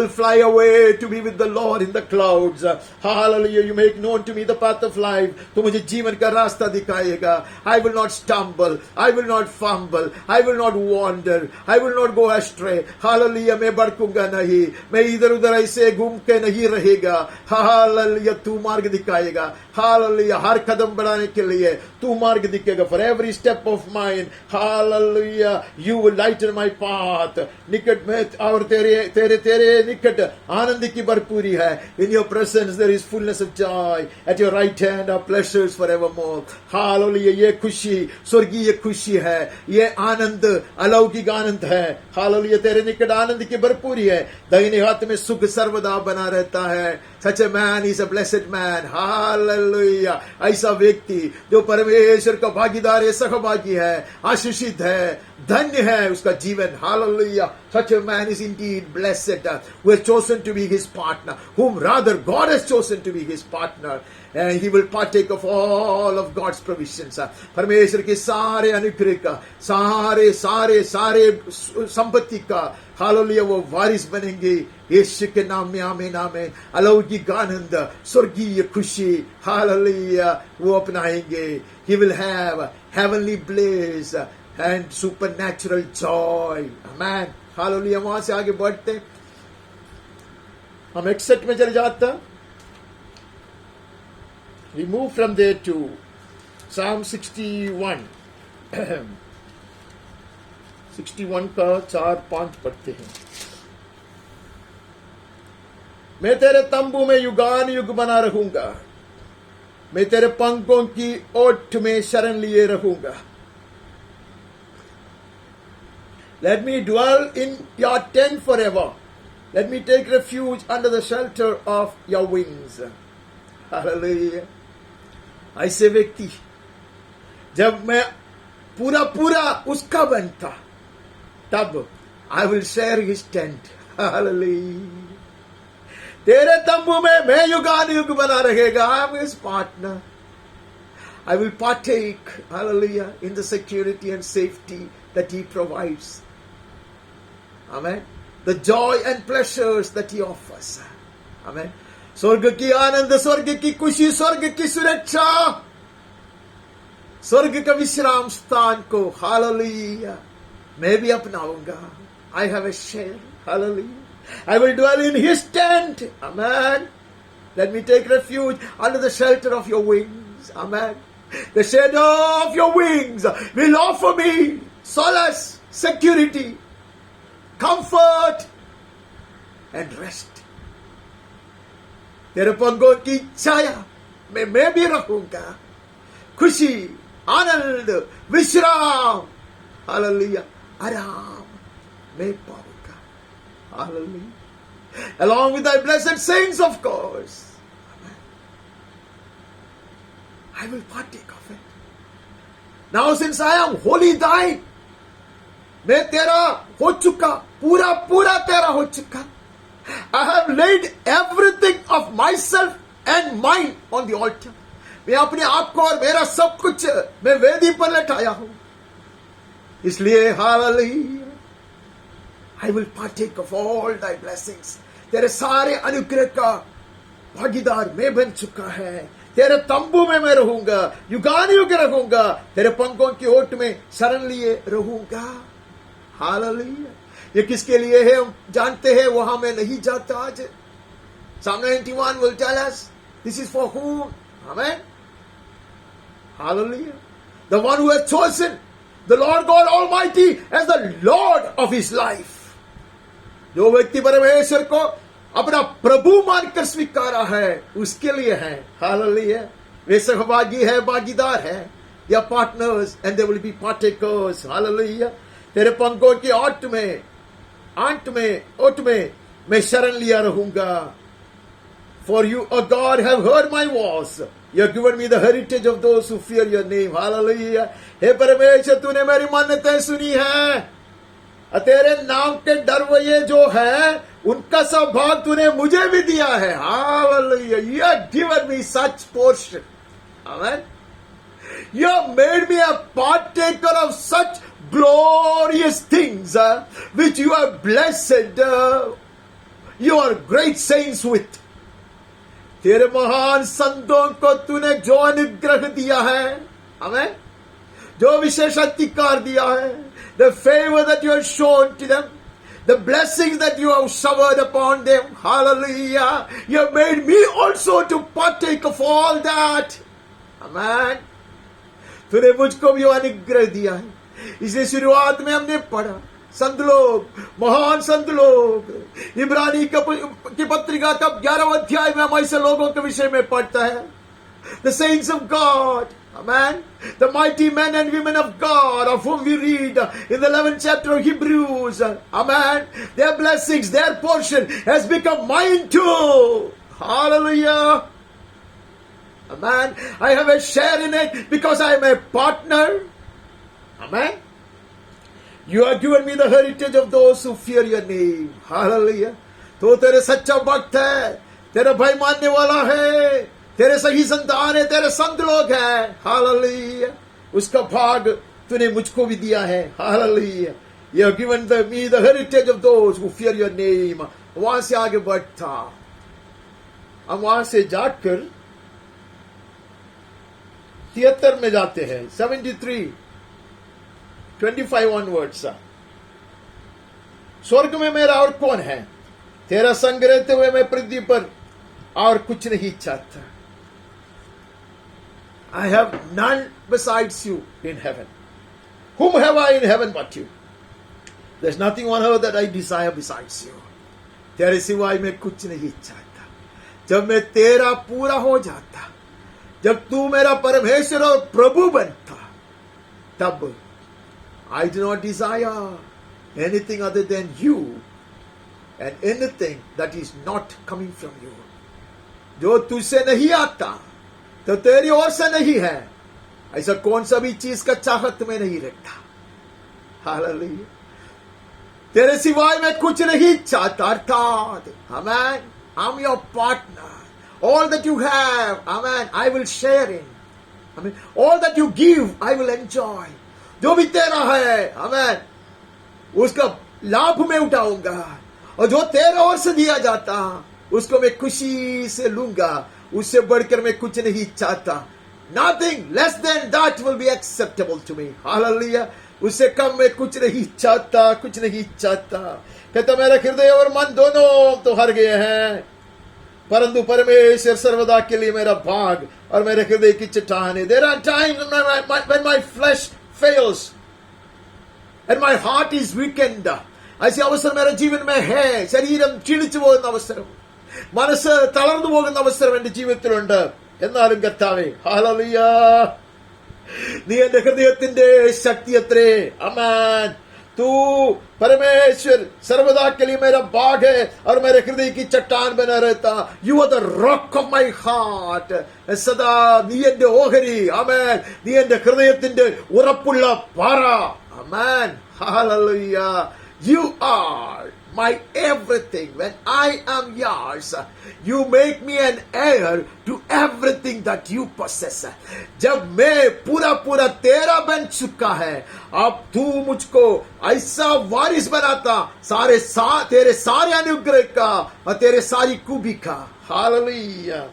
fly away to be with the Lord in the clouds. Hallelujah, you make known to me the path of life. तो मुझे जीवन का रास्ता दिखाएगा। I will not stumble, I will not fumble, I will not wander, I will not go astray. Hallelujah, मैं भटकूंगा नहीं, मैं इधर उधर ऐसे घूम के नहीं रहेगा। Hallelujah, तू मार्ग दिखाएगा। हालेलुया, हर कदम बढ़ाने के लिए तू मार्ग दिखेगा। For every step of mine, hallelujah, you will lighten my path. निकट में और तेरे तेरे तेरे निकट आनंद की भरपूरी है। In your presence there is fullness of joy, at your right hand are pleasures forevermore. Hallelujah, ये खुशी स्वर्गीय खुशी है, ये आनंद अलौकिक आनंद है। हालेलुया, तेरे निकट आनंद की भरपूरी है, दाहिने हाथ में सुख सर्वदा बना रहता है। Such a man is a blessed man. Hallelujah. ऐसा व्यक्ति जो परमेश्वर का भागीदार है, सहभागी है, आशीषित है, धन्य है उसका जीवन। Hallelujah. Such a man is indeed blessed, who has chosen to be his partner, whom rather God has chosen to be his partner. And he will partake of all of God's provisions. परमेश्वर के सारे अनुग्रह का, सारे सारे सारे संपत्ति का, हालेलुया, वो वारिस बनेंगे। यीशु के नाम में आमीन आमीन। अलौकिक आनंद, स्वर्गीय खुशी, हालेलुया, वो अपनाएंगे। He will have heavenly bliss and supernatural joy. Amen. Hallelujah. वहां से आगे बढ़ते हम 61 में चले जाते। We move from there to Psalm 61. 61 का 4-5 पढ़ते हैं। मैं तेरे तंबू में युगान युग बना रहूंगा, मैं तेरे पंखों की ओट में शरण लिए रहूंगा। Let me dwell in your tent forever. Let me take refuge under the shelter of your wings. Hallelujah. ऐसे व्यक्ति जब मैं पूरा पूरा उसका बनता, तब I will share his tent. Hallelujah. तेरे तंबू में मैं युगान युग बना रहेगा। I am his partner. I will partake, hallelujah, in the security and safety that he provides. Amen. The joy and pleasures that he offers. Amen. स्वर्ग की आनंद, स्वर्ग की खुशी, स्वर्ग की सुरक्षा, स्वर्ग का विश्राम स्थान को, हालेलुया, मैं भी अपनाऊंगा। I have a share. Hallelujah. I will dwell in his tent. Amen. Let me take refuge under the shelter of your wings. Amen. The shadow of your wings will offer me solace, security, comfort, and rest. तेरे पंखों की छाया में मैं भी रहूंगा। खुशी, आनंद, विश्राम, hallelujah, आराम मैं पाऊंगा। Hallelujah. Along with thy blessed saints, of course. Amen. I will partake of it. Now since I am wholly thine, मैं तेरा हो चुका, पूरा पूरा तेरा हो चुका। I have laid everything of myself and mine on the altar. मैं अपने आप को और मेरा सब कुछ मैं वेदी पर लटाया हूं। इसलिए hallelujah, I will partake of all thy blessings. तेरे सारे अनुग्रह का भागीदार मैं बन चुका है। तेरे तंबू में मैं रहूंगा, युगान युग रहूंगा, तेरे पंखों की ओट में शरण लिए रहूंगा। हालेलुया। ये किसके लिए है हम जानते हैं, वहां मैं नहीं जाता आज। Psalm 91 will tell us this is for whom? Amen. Hallelujah. The one who has chosen the Lord God Almighty as the Lord of his life. जो व्यक्ति परमेश्वर को अपना प्रभु मानकर स्वीकारा है, उसके लिए है। हालेलुया। वे सहभागी है, भागीदार है। They are partners and they will be partakers. Hallelujah. तेरे पंखों की ओट में मैं शरण लिया रहूंगा। For you, O God, have heard my voice. You have given me the heritage of those who fear your name. Hallelujah. हे परमेश्वर, तूने मेरी मान्यताएं सुनी है। तेरे नाम के डरवैये जो है, उनका सब भाग तूने मुझे भी दिया है। Hallelujah. You have given me such portion. Amen. You have made me a partaker of such glorious things which you have blessed your great saints with. तेरे महान संतों को तूने जो अनुग्रह दिया है, हमें जो विशेष अधिकार दिया है, the favor that you have shown to them, the blessings that you have showered upon them. Hallelujah. You have made me also to partake of all that. Amen. तूने मुझको भी अनुग्रह दिया है. इसलिए शुरुआत में हमने पढ़ा, संत लोग, महान संत लोग, इब्रानी की पत्रिका का 11वां अध्याय में हम ऐसे लोगों के विषय में पढ़ता है. The saints of God. Amen. The mighty men and women of God of whom we read in the 11th chapter of Hebrews. Amen. Their blessings, their portion has become mine too. Hallelujah. Amen. I have a share in it because I am a partner. Amen. You have given me the heritage of those who fear your name. Hallelujah. तो तेरे सच्चा भक्त है, तेरा भय मानने वाला है, तेरे सही संतान है, तेरे संत लोग हैं. हालेलुया. उसका भाग तूने मुझको भी दिया है. Hallelujah. You have given me the heritage of those who fear your name. वहां से आगे बढ़ता, हम वहां से जाकर 73 में जाते हैं. 73 25 onwards. स्वर्ग में मेरा और कौन है? तेरा संग रहते हुए मैं पृथ्वी पर और कुछ नहीं चाहता. I have none besides you in heaven. Whom have I in heaven but you? There's nothing on earth that I desire besides you. तेरे सिवाय मैं कुछ नहीं चाहता. जब मैं तेरा पूरा हो जाता, जब तू मेरा परमेश्वर और प्रभु बनता, तब I do not desire anything other than you and anything that is not coming from you. जो तुझसे नहीं आता तो तेरी ओर से नहीं है. ऐसा कौन सा भी चीज का चाहत में नहीं रखता. हालेलुया. तेरे सिवाय मैं कुछ नहीं चाहता. अर्थात आमेन, I'm your partner. All that you have, amen, I will share in. Amen. All that you give, I will enjoy. जो भी तेरा है, आमेन, उसका लाभ मैं उठाऊंगा. और जो तेरा ओर से दिया जाता, उसको मैं खुशी से लूंगा. उससे बढ़कर मैं कुछ नहीं चाहता. Nothing less than that will be acceptable to me. Hallelujah. उससे कम मैं कुछ नहीं चाहता, कुछ नहीं चाहता. कहता मेरा हृदय और मन दोनों तो हार गए हैं, परंतु परमेश्वर सर्वदा के लिए मेरा भाग और मेरे हृदय की चट्टान है. There are times when my flesh fails and my heart is weakened. ऐसे अवसर मेरे जीवन में है. ശരീരം ക്ഷീണിച്ചു പോകുന്ന അവസരം, മനസ്സ് തളർന്നു പോകുന്ന അവസരം എന്റെ ജീവിതത്തിലുണ്ട്. എന്നാലും കർത്താവേ, ഹല്ലേലൂയ, നീ എന്റെ ഹൃദയത്തിന്റെ ശക്തി അത്രേ. അമേൻ. तू परमेश्वर सर्वदा के लिए मेरा भाग है और मेरे हृदय की चट्टान बना रहता. You are the rock of my heart. സദാ നീ എന്റെ ഓഹരി. ആമേൻ. നീ എന്റെ ഹൃദയത്തിന്റെ ഉറപ്പുള്ള പാറ. ആമേൻ. Hallelujah. You are my everything. When I am yours, you make me an heir to everything that you possess. जब मैं पूरा पूरा तेरा बन चुका है, अब तू मुझको ऐसा वारिस बनाता तेरे सारे अनुग्रह का और तेरे सारी खूबी का. Hallelujah.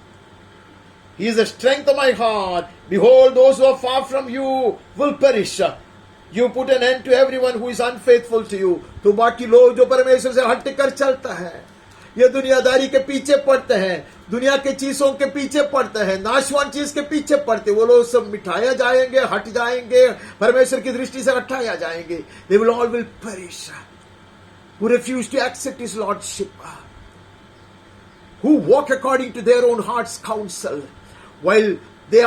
He is the strength of my heart. Behold, those who are far from you will perish. You put an end to everyone who is unfaithful to you. तो बाकी लोग जो परमेश्वर से हट कर चलता है, ये दुनियादारी के पीछे पड़ते हैं, दुनिया के चीजों के पीछे पड़ते हैं, नाशवान चीज के पीछे पड़ते, वो लोग सब मिटाया जाएंगे, हट जाएंगे, परमेश्वर की दृष्टि से हटाया जाएंगे. They will all will perish. Who refuse to accept his lordship, who walk according to their own heart's counsel, while they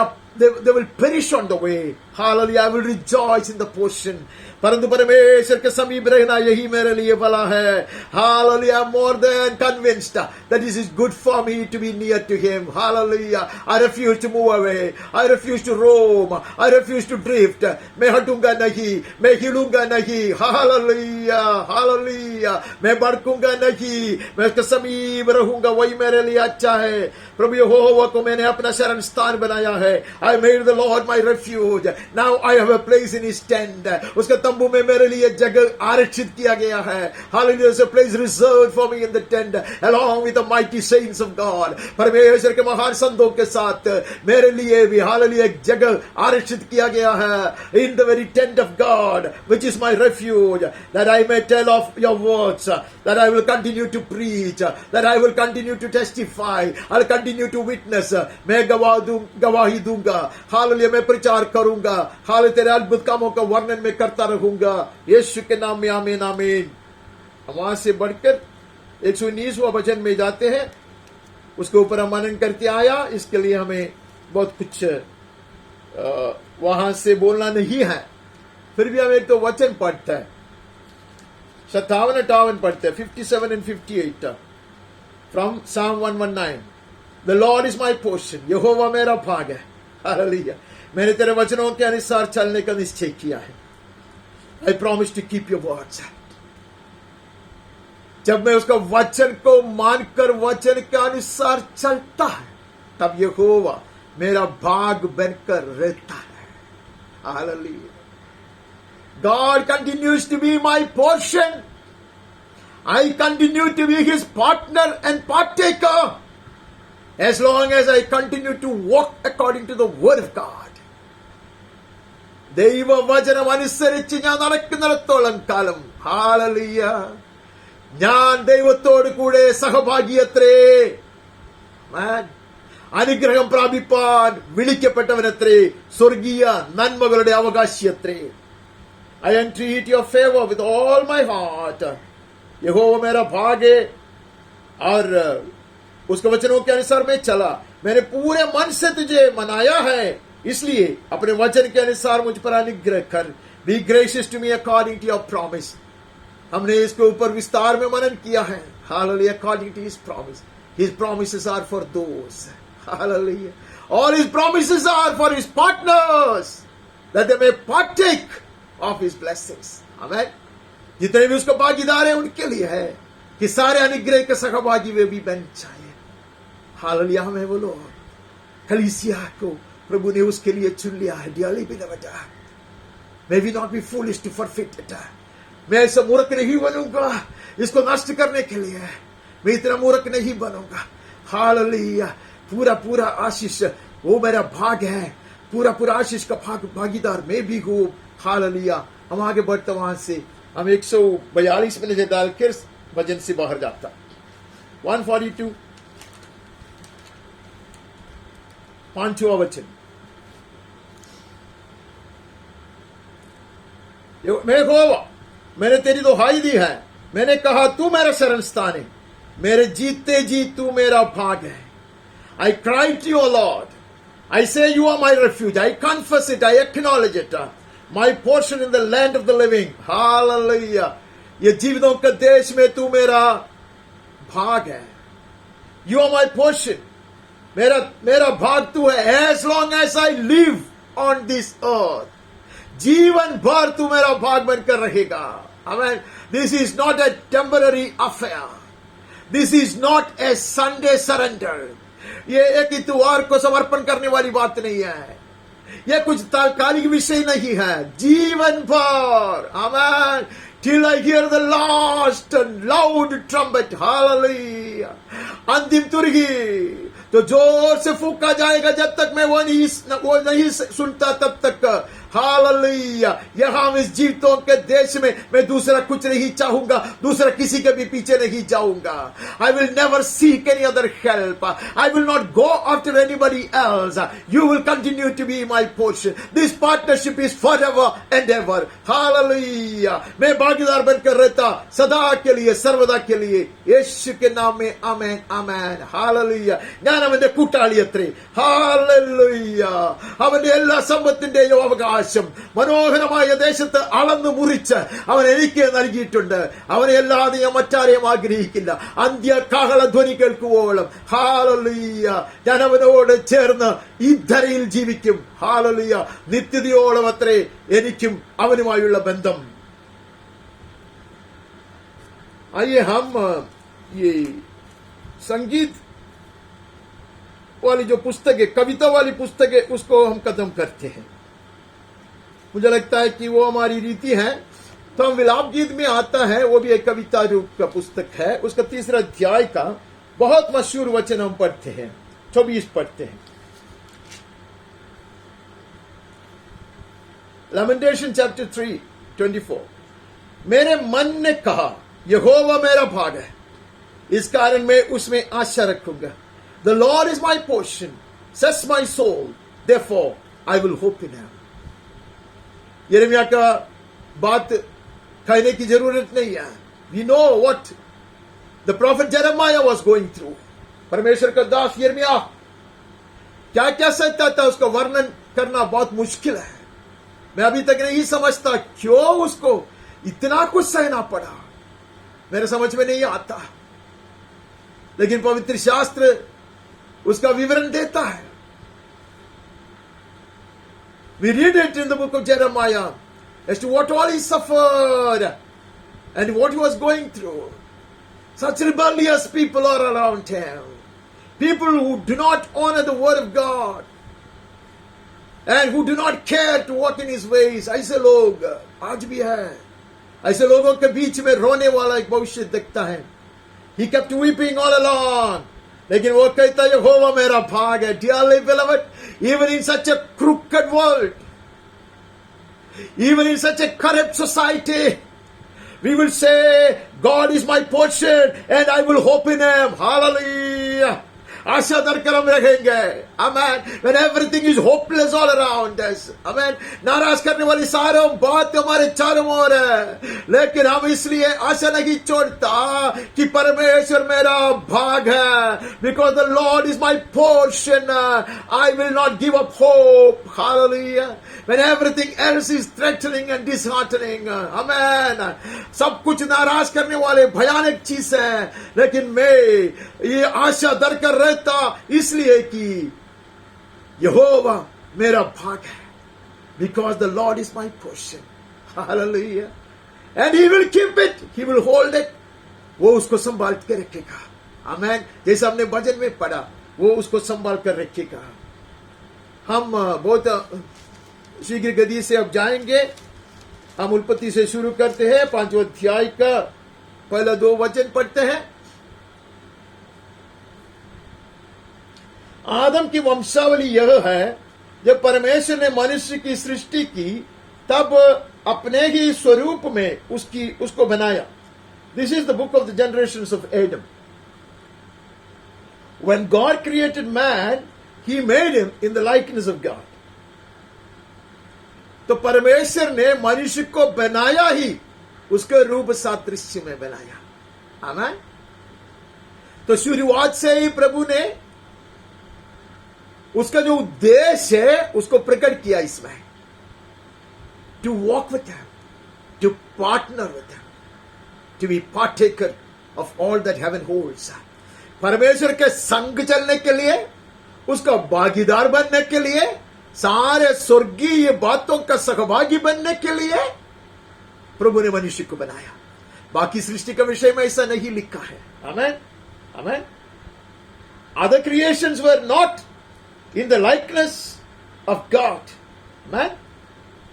will perish on the way. Hallelujah. I will rejoice in the portion. परंतु परमेश्वर के समीप रहना यही मेरे लिए भला है. Hallelujah. I'm more than convinced that this is good for me to be near to him. Hallelujah. I refuse to move away. I refuse to roam. I refuse to drift. मैं हटूंगा नहीं, मैं हिलूंगा नहीं. Hallelujah. Hallelujah. मैं भड़कूंगा नहीं, मैं उसके समीप रहूंगा. वही मेरे लिए अच्छा है. प्रभु यहोवा को मैंने अपना शरण स्थान बनाया है. I made the Lord my refuge. Now I have a place in his tent. उसके तंबू में मेरे लिए जगह आरक्षित किया गया है. Hallelujah, there's a place reserved for me in the tent along with the mighty saints of God. परमेश्वर के महान संतों के साथ मेरे लिए भी हालेलुया एक जगह आरक्षित किया गया है. In the very tent of God, which is my refuge, that I may tell of your words, that I will continue to preach, that I will continue to testify, I'll continue to witness. मैं गवाही दूंगा. Hallelujah, मैं प्रचार करूंगा. Hallelujah, तेरे अद्भुत कामों का वर्णन मैं करता रहूंगा. यीशु के नाम में आमीन आमीन. वहां से बढ़कर 119वां वचन में जाते हैं. उसके ऊपर हम मनन करके आया. इसके लिए हमें बहुत कुछ वहां से बोलना नहीं है. फिर भी हम एक तो वचन पढ़ते हैं. 57-58 पढ़ते हैं. 57 and 58 from Psalm 119. The Lord is my portion. यहोवा मेरा भाग है. हालेलुया. मैंने तेरे वचनों के अनुसार चलने का निश्चय किया है. I promise to keep your words. जब मैं उसका वचन को मानकर वचन के अनुसार चलता है, तब यहोवा मेरा भाग बनकर रहता है. Hallelujah. God continues to be my portion. I continue to be his partner and partaker as long as I continue to walk according to the word of God. ദൈവവചനം അനുസരിച്ച് ഞാൻ നടക്കുന്നിടത്തോളം കാലം ഹാലലുയ ഞാൻ ദൈവത്തോട് കൂടെ സഹഭാഗിയത്രേ. അനുഗ്രഹം പ്രാപിപ്പാൻ വിളിക്കപ്പെട്ടവനത്രേ. സ്വർഗീയ നന്മകളുടെ അവകാശിയത്രേ. I entreat your favor with all my heart. यहोवा मेरा भाग है और उसके वचनों के अनुसार मैं चला. मैंने पूरे मन से तुझे मनाया है, इसलिए अपने वचन के अनुसार मुझ पर अनुग्रह कर. Be gracious to me according to your promise. हमने इसके ऊपर विस्तार में मनन किया है. Hallelujah, according to his promise. His promises are for those. Hallelujah. All his promises are for his partners, that they may partake of his blessings. Amen. जितने भी उसका भागीदार है उनके लिए है कि सारे अनुग्रह के सहभागी वे भी बन जाए. हालेलुया. हमें बोलो कलीसिया को प्रभु ने उसके लिए चुन लिया है. Dearly beloved, may we not be foolish to forfeit it. मैं ऐसा मूर्ख नहीं बनूंगा इसको नष्ट करने के लिए. मैं इतना मूर्ख नहीं बनूंगा. हालेलुया. पूरा पूरा आशीष वो मेरा भाग है. पूरा पूरा आशीष का भागीदार मैं भी हूं. हालेलुया. हम आगे बढ़ते वहां से हम 142 में नजर डालकर वचन से बाहर जाता. 142 पांचवा वचन. मैं यहोवा मैंने तेरी दुहाई दी है. मैंने कहा तू मेरा शरण स्थान है. मेरे जीते जी तू मेरा भाग है. I cried to you, Lord. I say you are my refuge. I confess it. I acknowledge it. My portion in the land of the living. Hallelujah. ये जीवितों के देश में तू मेरा भाग है. You are my portion. मेरा भाग तू है. As long as I live on this earth. जीवन भर तू मेरा भाग बनकर रहेगा. Amen. This is not a temporary affair. This is not a Sunday surrender. ये एक इतवार को समर्पण करने वाली बात नहीं है. यह कुछ तात्कालिक विषय नहीं है. जीवन भर. आमेन. Till I hear the last loud trumpet. Hallelujah. अंतिम तुरही तो जोर से फूका जाएगा. जब तक मैं वो नहीं सुनता तब तक. हालेलुया. यहां इस जीवितों के देश में मैं दूसरा कुछ नहीं चाहूंगा. दूसरा किसी के भी पीछे नहीं जाऊंगा. I will never seek any other help. I will not go after anybody else. You will continue to be my portion. This partnership is forever and ever. Hallelujah. मैं भागीदार बनकर रहता सदा के लिए सर्वदा के लिए. यीशु के नाम में आमेन आमेन. हालेलुया. ഞാൻ അവന്റെ കൂട്ടാളിയത്രേ. ഹാലെലൂയ. അവന്റെ എല്ലാ സമ്പത്തിന്റെയും അവകാശം മനോഹരമായ ദേശത്ത് അളന്നു മുറിച്ച് അവൻ എനിക്ക് നൽകിയിട്ടുണ്ട്. അവനെ അല്ലാതെ ഞാൻ മറ്റാരെയും ആഗ്രഹിക്കില്ല. അന്ത്യ കാഹള ധ്വനി കേൾക്കുവോളം ഹാലെലൂയ ഞാൻ അവനോട് ചേർന്ന് ഈ ധരയിൽ ജീവിക്കും. ഹാലെലൂയ. നിത്യതയോളം അത്രേ എനിക്കും അവനുമായുള്ള ബന്ധം. आइए हम ये संगीत वाली जो पुस्तक है, कविता वाली पुस्तक है, उसको हम खत्म करते हैं. मुझे लगता है कि वो हमारी रीति है। तो हम विलाप गीत में आता है, वो भी एक कविता रूप का पुस्तक है, उसका 3 अध्याय का बहुत मशहूर वचन हम पढ़ते हैं, 24 पढ़ते हैं। Lamentation chapter 3, 24। मेरे मन ने कहा यहोवा मेरा भाग है, इस कारण मैं उसमें आशा रखूंगा। The Lord is my portion, says my soul, therefore I will hope in him। यिर्मयाह का बात कहने की जरूरत नहीं है। We know what the prophet Jeremiah was going through। परमेश्वर का दास यिर्मयाह क्या क्या सहता था, उसका वर्णन करना बहुत मुश्किल है। मैं अभी तक नहीं समझता क्यों उसको इतना कुछ सहना पड़ा, मेरे समझ में नहीं आता। लेकिन पवित्र शास्त्र उसका विवरण देता है। We read it in the book of Jeremiah as to what all he suffered and what he was going through. Such rebellious people are around him. People who do not honor the word of God and who do not care to walk in his ways. ऐसे लोग आज भी है। ऐसे लोगों के बीच में रोने वाला एक भविष्य दिखता है। He kept weeping all along, लेकिन वो कहता है यहोवा मेरा भाग है। Dearly beloved, even in such a crooked world, even in such a corrupt society, we will say God is my portion and I will hope in him। Hallelujah। आशा धरकर हम रहेंगे। Amen। When everything is hopeless all around us, Amen। नाराज करने वाली सारी बात हमारे चारों ओर है, लेकिन हम इसलिए आशा नहीं छोड़ता कि परमेश्वर मेरा भाग है। Because the Lord is my portion, I will not give up hope। Hallelujah। When everything else is threatening and disheartening, Amen। सब कुछ नाराज करने वाले भयानक चीज है, लेकिन मैं ये आशा धरकर इसलिए कि यहोवा मेरा भाग है। Because the Lord is my portion। Hallelujah। And he will keep it, he will hold it। वो उसको संभाल के रखेगा। आमेन। जैसे हमने भजन में पढ़ा, वो उसको संभाल कर रखेगा। हम बहुत शीघ्र गति से अब जाएंगे। हम उत्पत्ति से शुरू करते हैं, 5वें अध्याय का पहला 2 वचन पढ़ते हैं। आदम की वंशावली यह है, जब परमेश्वर ने मनुष्य की सृष्टि की तब अपने ही स्वरूप में उसको बनाया। This is the book of the generations of Adam. When God created man, he made him in the likeness of God। तो परमेश्वर ने मनुष्य को बनाया ही उसके रूप सादृश्य में बनाया। आमीन। तो शुरुआत से ही प्रभु ने उसका जो उद्देश्य है उसको प्रकट किया इसमें। To walk with him, to partner with him, to be partaker of all that heaven holds. परमेश्वर के संग चलने के लिए, उसका भागीदार बनने के लिए, सारे स्वर्गीय बातों का सहभागी बनने के लिए प्रभु ने मनुष्य को बनाया। बाकी सृष्टि के विषय में ऐसा नहीं लिखा है। आमीन। आमीन। Other creations were not in the likeness of God। मैं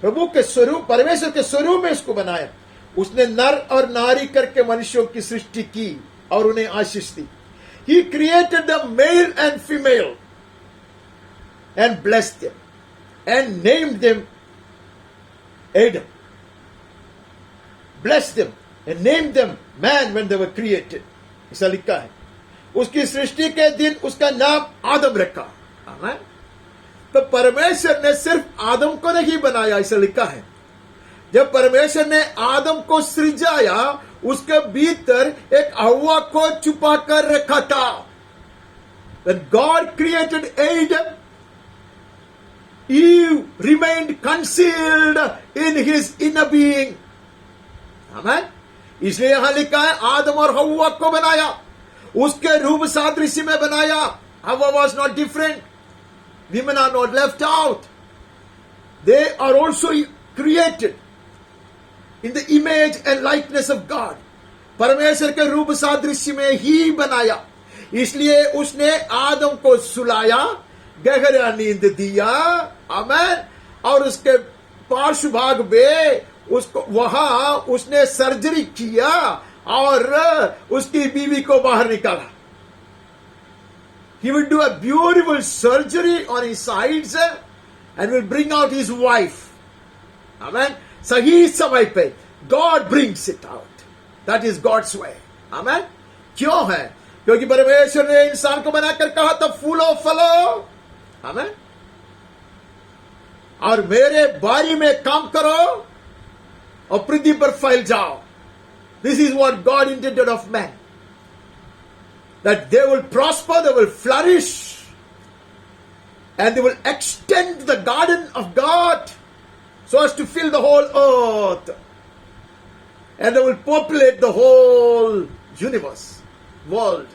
प्रभु के स्वरूप, परमेश्वर के स्वरूप में इसको बनाया। उसने नर और नारी करके मनुष्यों की सृष्टि की और उन्हें आशीष दी। He created the male and female and blessed them and named them Adam। Blessed them and named them man when they were created। ऐसा लिखा है। उसकी सृष्टि के दिन उसका नाम आदम रखा। तो परमेश्वर ने सिर्फ आदम को नहीं बनाया, ऐसा लिखा है। जब परमेश्वर ने आदम को सृजाया, उसके भीतर एक हव्वा को छुपा कर रखा था। When God created Adam, Eve remained concealed in his inner being। आमीन। इसलिए यहां लिखा है आदम और हव्वा को बनाया, उसके रूप सादृश्य में बनाया। हव्वा was not different। Women are not left out। They are also created in the image and likeness of God। परमेश्वर के रूप सादृश्य में ही बनाया। इसलिए उसने आदम को सुलाया, गहरा नींद दिया। आमीन। और उसके पार्श्व भाग में उसको वहां उसने सर्जरी किया और उसकी बीवी को बाहर निकाला. He will do a beautiful surgery on his sides and will bring out his wife. Amen. सही समय पे God brings it out. That is God's way. Amen. क्यों है? क्योंकि परमेश्वर ने इंसान को बनाकर कहा था फूलो फलो. Amen. और मेरे बारी में काम करो और पृथ्वी पर फैल जाओ. This is what God intended of man. That they will prosper, they will flourish, and they will extend the garden of God so as to fill the whole earth. And they will populate the whole universe, world.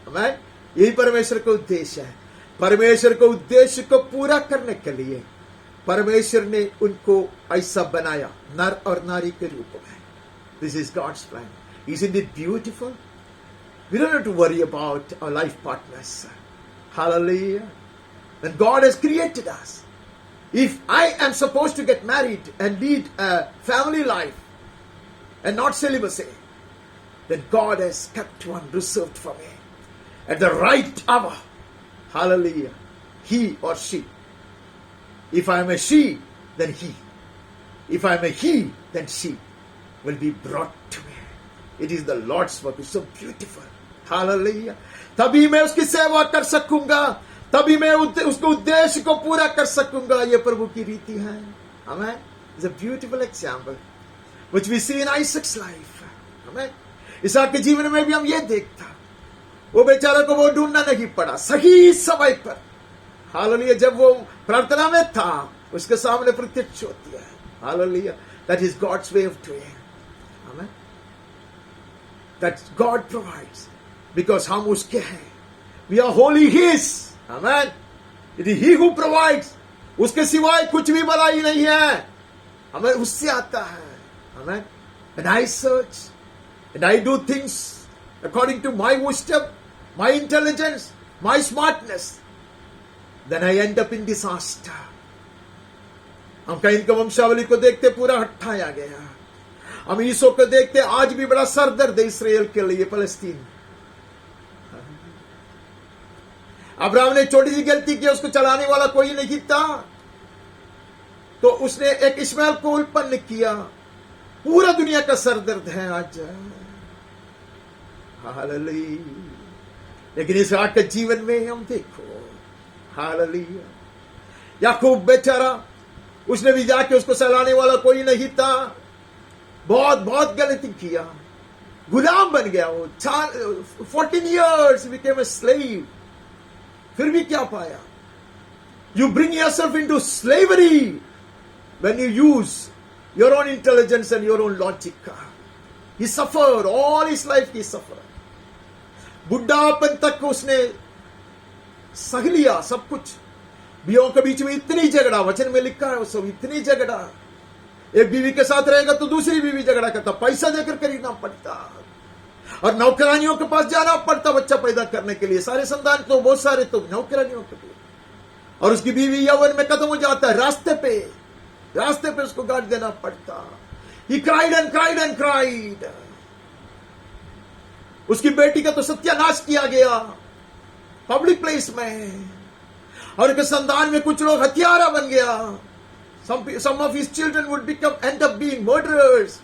Amen? यही परमेश्वर का उद्देश्य है. परमेश्वर के उद्देश्य को पूरा करने के लिए परमेश्वर ने उनको ऐसा बनाया, नर और नारी के रूप में. This is God's plan. Isn't it beautiful? We don't have to worry about our life partners. Hallelujah. When God has created us. If I am supposed to get married and lead a family life and not celibacy, then God has kept one reserved for me. At the right hour. Hallelujah. He or she. If I am a she, then he. If I am a he, then she will be brought to me. It is the Lord's work. It's so beautiful. Hallelujah. तभी मैं उसकी सेवा कर सकूंगा, तभी मैं उसके उद्देश्य को पूरा कर सकूंगा. ये प्रभु की रीति है. Amen. It's a beautiful example which we see in Isaac's life. Amen. इसहाक के जीवन में भी हम ये देखता, वो बेचारा को वो ढूंढना नहीं पड़ा, सही समय पर. हालेलुया. जब वो प्रार्थना में था, उसके सामने प्रत्यक्ष होती है. Hallelujah. That is God's way of doing. Amen. That God provides. Because हम उसके हैं. We are wholly His. Amen. It is He who provides. उसके सिवाय कुछ भी भलाई नहीं है. हमें उससे आता है. Amen. And I search and I do things according to my wisdom, my intelligence, my smartness. Then I end up in disaster. हम कहीं की वंशावली को देखते पूरा हट्टाया गया. हम ईसो को देखते आज भी बड़ा सरदर्द है इस्राएल के लिए, फलस्तीन. अब्राहम ने छोटी सी गलती की, उसको चलाने वाला कोई नहीं था, तो उसने एक इस्माइल को उत्पन्न किया. पूरा दुनिया का सरदर्द है आज. हालेलुया. लेकिन इसहाक के जीवन में हम देखो, हालेलुया, याकूब बेचारा, उसने भी जाके उसको चलाने वाला कोई नहीं था, बहुत बहुत गलती किया, गुलाम बन गया. वो 14 years became a slave. फिर भी क्या पाया? You bring yourself into slavery when you use your own intelligence and your own logic. He suffered all his life. He suffered. बुढ़ापन तक उसने सह लिया सब कुछ. बीवियों के बीच में इतनी झगड़ा, वचन में लिखा है वो सब, इतनी झगड़ा. एक बीवी के साथ रहेगा तो दूसरी बीवी झगड़ा करता, पैसा देकर खरीदना पड़ता, और नौकरानियों के पास जाना पड़ता बच्चा पैदा करने के लिए. सारे संतान तो बहुत सारे तो नौकरानियों के लिए. और उसकी बीवी यौवन में खत्म हो जाता है, रास्ते पे उसको गाड़ देना पड़ता. He cried and cried and cried. उसकी बेटी का तो सत्यानाश किया गया पब्लिक प्लेस में, और उसके संतान में कुछ लोग हत्यारा बन गया. Some of his children would end up being murderers.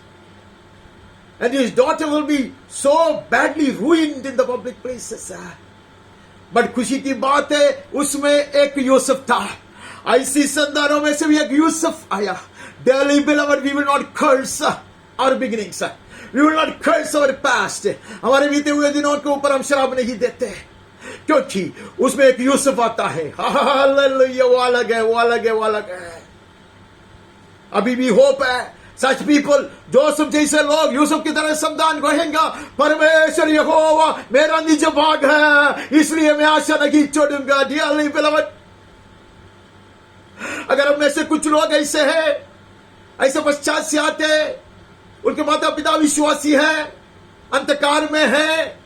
And his daughter will be so badly ruined in the public places. But खुशी की बात है, उसमें एक यूसुफ था. ऐसी संतानों में से भी एक यूसुफ आया. Dearly beloved, we will not curse our beginnings. We will not curse our past. हमारे बीते हुए दिनों के ऊपर हम शराब नहीं देते, क्योंकि उसमें एक यूसुफ आता है. हालेलुया. वो अलग है, वो अलग है, वो अलग है. अभी भी होप है. Such people, जोसेफ जैसे लोग यूसुफ की तरह संतान कहेंगे, परमेश्वर यहोवा मेरा निज भाग है, इसलिए मैं आशा नहीं छोड़ूंगा. Dearly beloved, अगर हम में से कुछ लोग ऐसे हैं, ऐसे पश्चात से आते, उनके माता पिता विश्वासी हैं, अंधकार में हैं,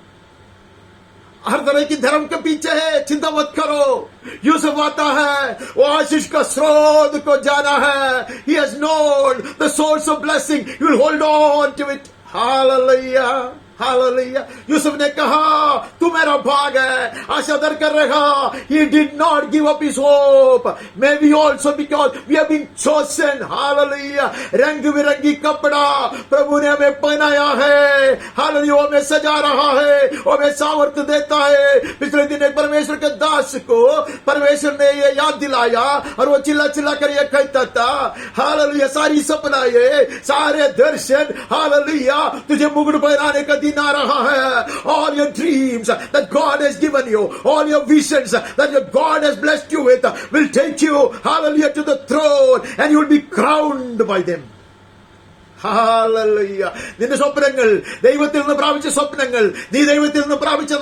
हर तरह की धर्म के पीछे है, चिंता मत करो। यूसुफ आता है, वो आशीष का स्रोत को जाना है। He has known the source of blessing. You will hold on to it. Hallelujah. Hallelujah. Yusuf ने कहा तू मेरा भाग है, आशा दर कर रहा। He did not give up his hope. Maybe also because we have been chosen. Hallelujah. रंग बिरंगी कपड़ा प्रभु ने हमें पहनाया है। हालेलुया। हमें सजा रहा है, हमें सामर्थ्य देता है। पिछले दिन एक परमेश्वर के दास को परमेश्वर ने ये याद दिलाया और वो चिल्ला चिल्ला कर ये कहता था, हालेलुया, सारी सपनाएं, सारे दर्शन, हालेलुया, तुझे मुकुट पहनाने का दिन आ रहा है। All your dreams that God has given you, all your visions that your God has blessed you with will take you, hallelujah, to the throne and you will be crowned by them. Hallelujah. നിന്റെ സ്വപ്നങ്ങൾ, ദൈവത്തിൽ നിന്ന് പ്രാപിച്ച സ്വപ്നങ്ങൾ, നീ ദൈവത്തിൽ നിന്ന് പ്രാപിച്ച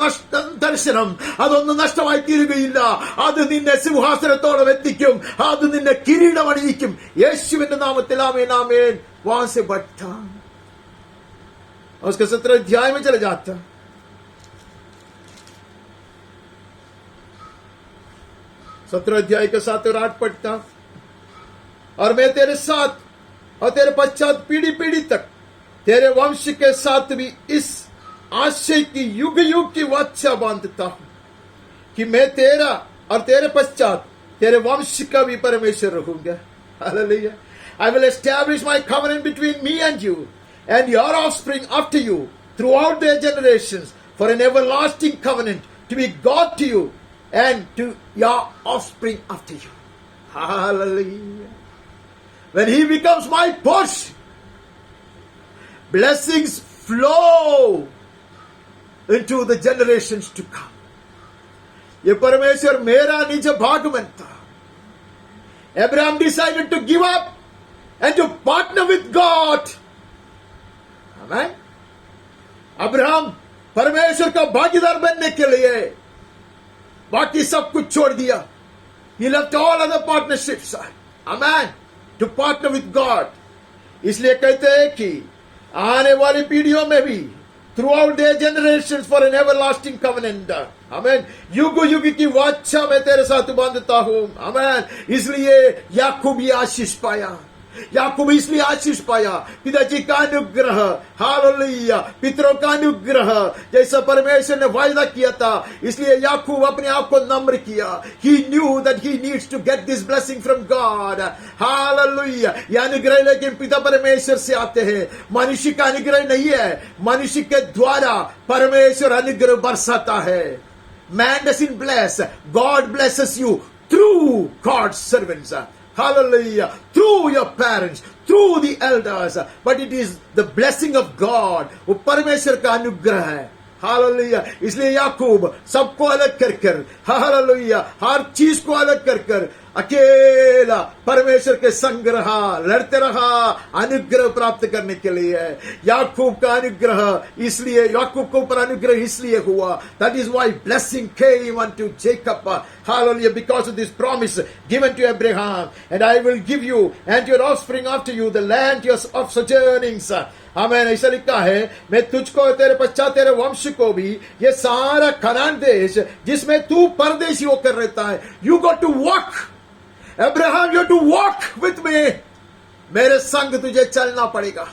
ദർശനം, അതൊന്നും നഷ്ടമായി തീരുകയില്ല. അത് നിന്നെ സിംഹാസനത്തോളം എത്തിക്കും. അത് നിന്നെ കിരീടമണിയിക്കും. യേശുവിന്റെ നാമത്തിൽ ആമേൻ ആമേൻ. वहां से बढ़ता और उसके 17 अध्याय में चले जाता। 17 अध्याय के 7 और 8 पढ़ता, और मैं तेरे साथ और तेरे पश्चात पीढ़ी पीढ़ी तक तेरे वंश के साथ भी इस आशय की युग युग की वाचा बांधता हूं कि मैं तेरा और तेरे पश्चात तेरे वंश का भी परमेश्वर रहूंगा। Hallelujah. I will establish my covenant between me and you and your offspring after you throughout their generations for an everlasting covenant to be God to you and to your offspring after you. Hallelujah. When he becomes my portion, blessings flow into the generations to come. ये परमेश्वर मेरा निज भाग बनता। Abraham decided to give up and to partner with God. Amen. Abraham परमेश्वर का भागीदार बनने के लिए बाकी सब कुछ छोड़ दिया. He left all other partnerships. Amen. To partner with God. इसलिए कहते हैं कि आने वाली पीढ़ियों में भी throughout their generations for an everlasting covenant. Amen. युग युग की वाचा मैं तेरे साथ बांधता हूं. Amen. इसलिए याकूब ये आशीष पाया. याकूब इसलिए आशीष पाया, पिताजी का अनुग्रह, हालेलुया, पितरों का अनुग्रह, जैसा परमेश्वर ने वायदा किया था. इसलिए याकूब अपने आप को नम्र किया. He knew that he needs to get this blessing from God. Hallelujah. यह अनुग्रह लेकिन पिता परमेश्वर से आते हैं. मनुष्य का अनुग्रह नहीं है. मनुष्य के द्वारा परमेश्वर अनुग्रह बरसाता है. Man doesn't bless. God blesses you through God's servants. Hallelujah. Through your parents, through the elders. But it is the blessing of God. वो परमेश्वर का अनुग्रह है. हालेलुया. इसलिए याकूब सबको अलग कर कर, हालेलुया, हर चीज को अलग कर कर अकेला परमेश्वर के संग रहा, लड़ते रहा अनुग्रह प्राप्त करने के लिए. याकूब का अनुग्रह इसलिए, याकूब के ऊपर अनुग्रह इसलिए हुआ. That is why blessing came unto Jacob. Hallelujah. Because of this promise given to Abraham, and I will give you and your offspring after you the land of sojournings. आमेन. ऐसा लिखा है, मैं तुझको तेरे पश्चात तेरे वंश को भी ये सारा कनान देश जिसमें तू परदेशी होकर रहता है. You got to walk. Abraham, you have to walk with me. मेरे संग तुझे चलना पड़ेगा.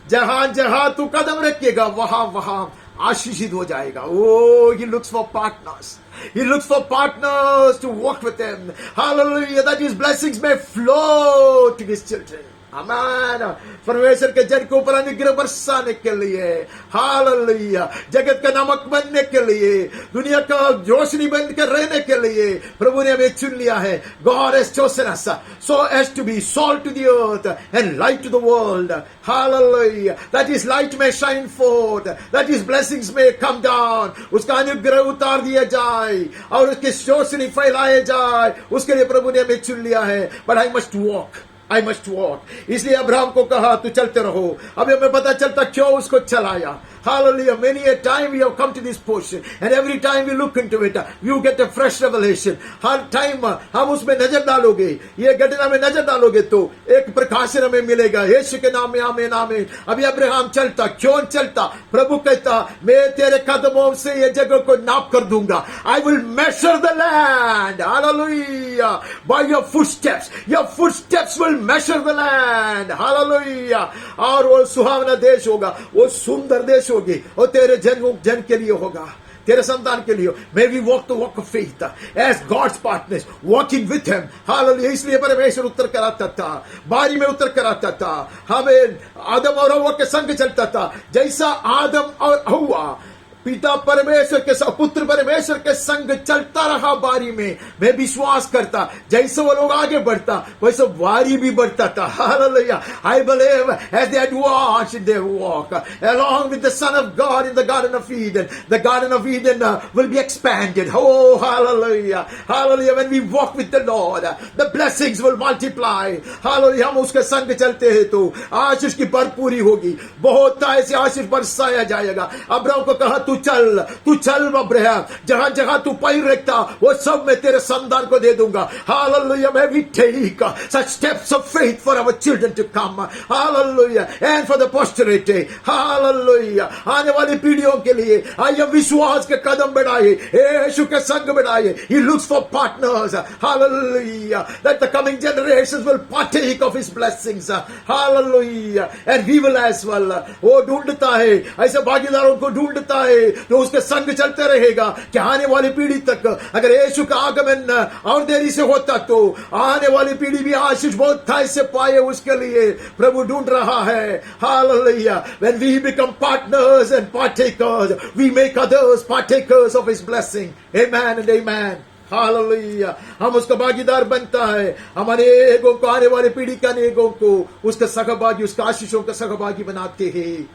जहां जहां तू कदम रखेगा वहां वहां आशीषित हो जाएगा. Oh, he looks for partners. He looks for partners to walk with him. Hallelujah. That his blessings may flow to his children. अमान. परमेश्वर के जन के ऊपर अनुग्रह बरसाने के लिए, हालेलुया, जगत का नमक बनने के लिए, दुनिया का रोशनी बनकर रहने के लिए प्रभु ने हमें चुन लिया है. God has chosen us so as to be salt to the earth and light to the world. Hallelujah. That his light may shine forth, that his blessings may come down. उसका अनुग्रह उतार दिया जाए और उसकी रोशनी फैलाए जाए, उसके लिए प्रभु ने हमें चुन लिया है. But I must walk. I must walk. इसलिए अब्राहम को कहा तू चलते रहो. अभी हमें पता चलता क्यों उसको चलाया. Hallelujah. Many a time we have come to this portion, and every time we look into it, you get a fresh revelation. Her time हम उसमें नजर डालोगे, ये घटना में नजर डालोगे तो एक प्रकाशन हमें मिलेगा। यीशु के नाम में आमीन आमीन। अभी अब्राहम चलता, क्यों चलता? प्रभु कहता, मैं तेरे कदमों से ये जगह को नाप कर दूंगा। I will measure the land. Hallelujah. By your footsteps. Your footsteps will measure the land. Hallelujah. और वो सुहावना देश होगा, वो सुंदर देश होगी, और तेरे जन के लिए होगा, तेरे संतान के लिए। May we walk the walk of faith as God's partners, walking with Him. Hallelujah. इसलिए परमेश्वर उत्तर कराता था, बारी में उत्तर कराता था, हमें आदम और हव्वा के संग चलता था। जैसा आदम और हव्वा पिता परमेश्वर के पुत्र परमेश्वर के संग चलता रहा बारी में, मैं विश्वास करता जैसे वो लोग आगे बढ़ता वैसे बारी भी बढ़ता था। Hallelujah. I believe as they had watched their walk along with the Son of God in the Garden of Eden, the Garden of Eden will be expanded. Oh, hallelujah. Hallelujah. When we walk with the Lord, the blessings will multiply. Hallelujah. हम उसके संग चलते हैं तो आशीष की भरपूरी होगी, बहुत ऐसे आशीष बरसाया जाएगा। अब्राहम को कहा, तू चल अब्राहम, जहां जहां तू पैर रखता वो सब मैं तेरे संतान को दे दूंगा। Hallelujah. May we take such steps of faith for our children to come. Hallelujah. And for the posterity. Hallelujah. आने वाली पीढ़ियों के लिए आइए विश्वास के कदम बढ़ाए, यीशु के संग बढ़ाए। He looks for partners. Hallelujah. That the coming generations will partake of his blessings. Hallelujah. And we will as well. वो ढूंढता है, ऐसे भागीदारों को ढूंढता है तो उसके संग चलते रहेगा कि आने वाली पीढ़ी तक अगर यीशु का आगमन और देरी से होता तो आने वाली पीढ़ी भी आशीष बहुत था से पाए, उसके लिए प्रभु ढूंढ रहा है। Hallelujah. When we become partners and partakers, we make others partakers of his blessing. Amen and amen. Hallelujah. हम उसका भागीदार बनता है, हम अनेकों को, आने वाली पीढ़ी के अनेकों को उसका सहभागी, उसका आशीषों का सहभागी बनाते हैं,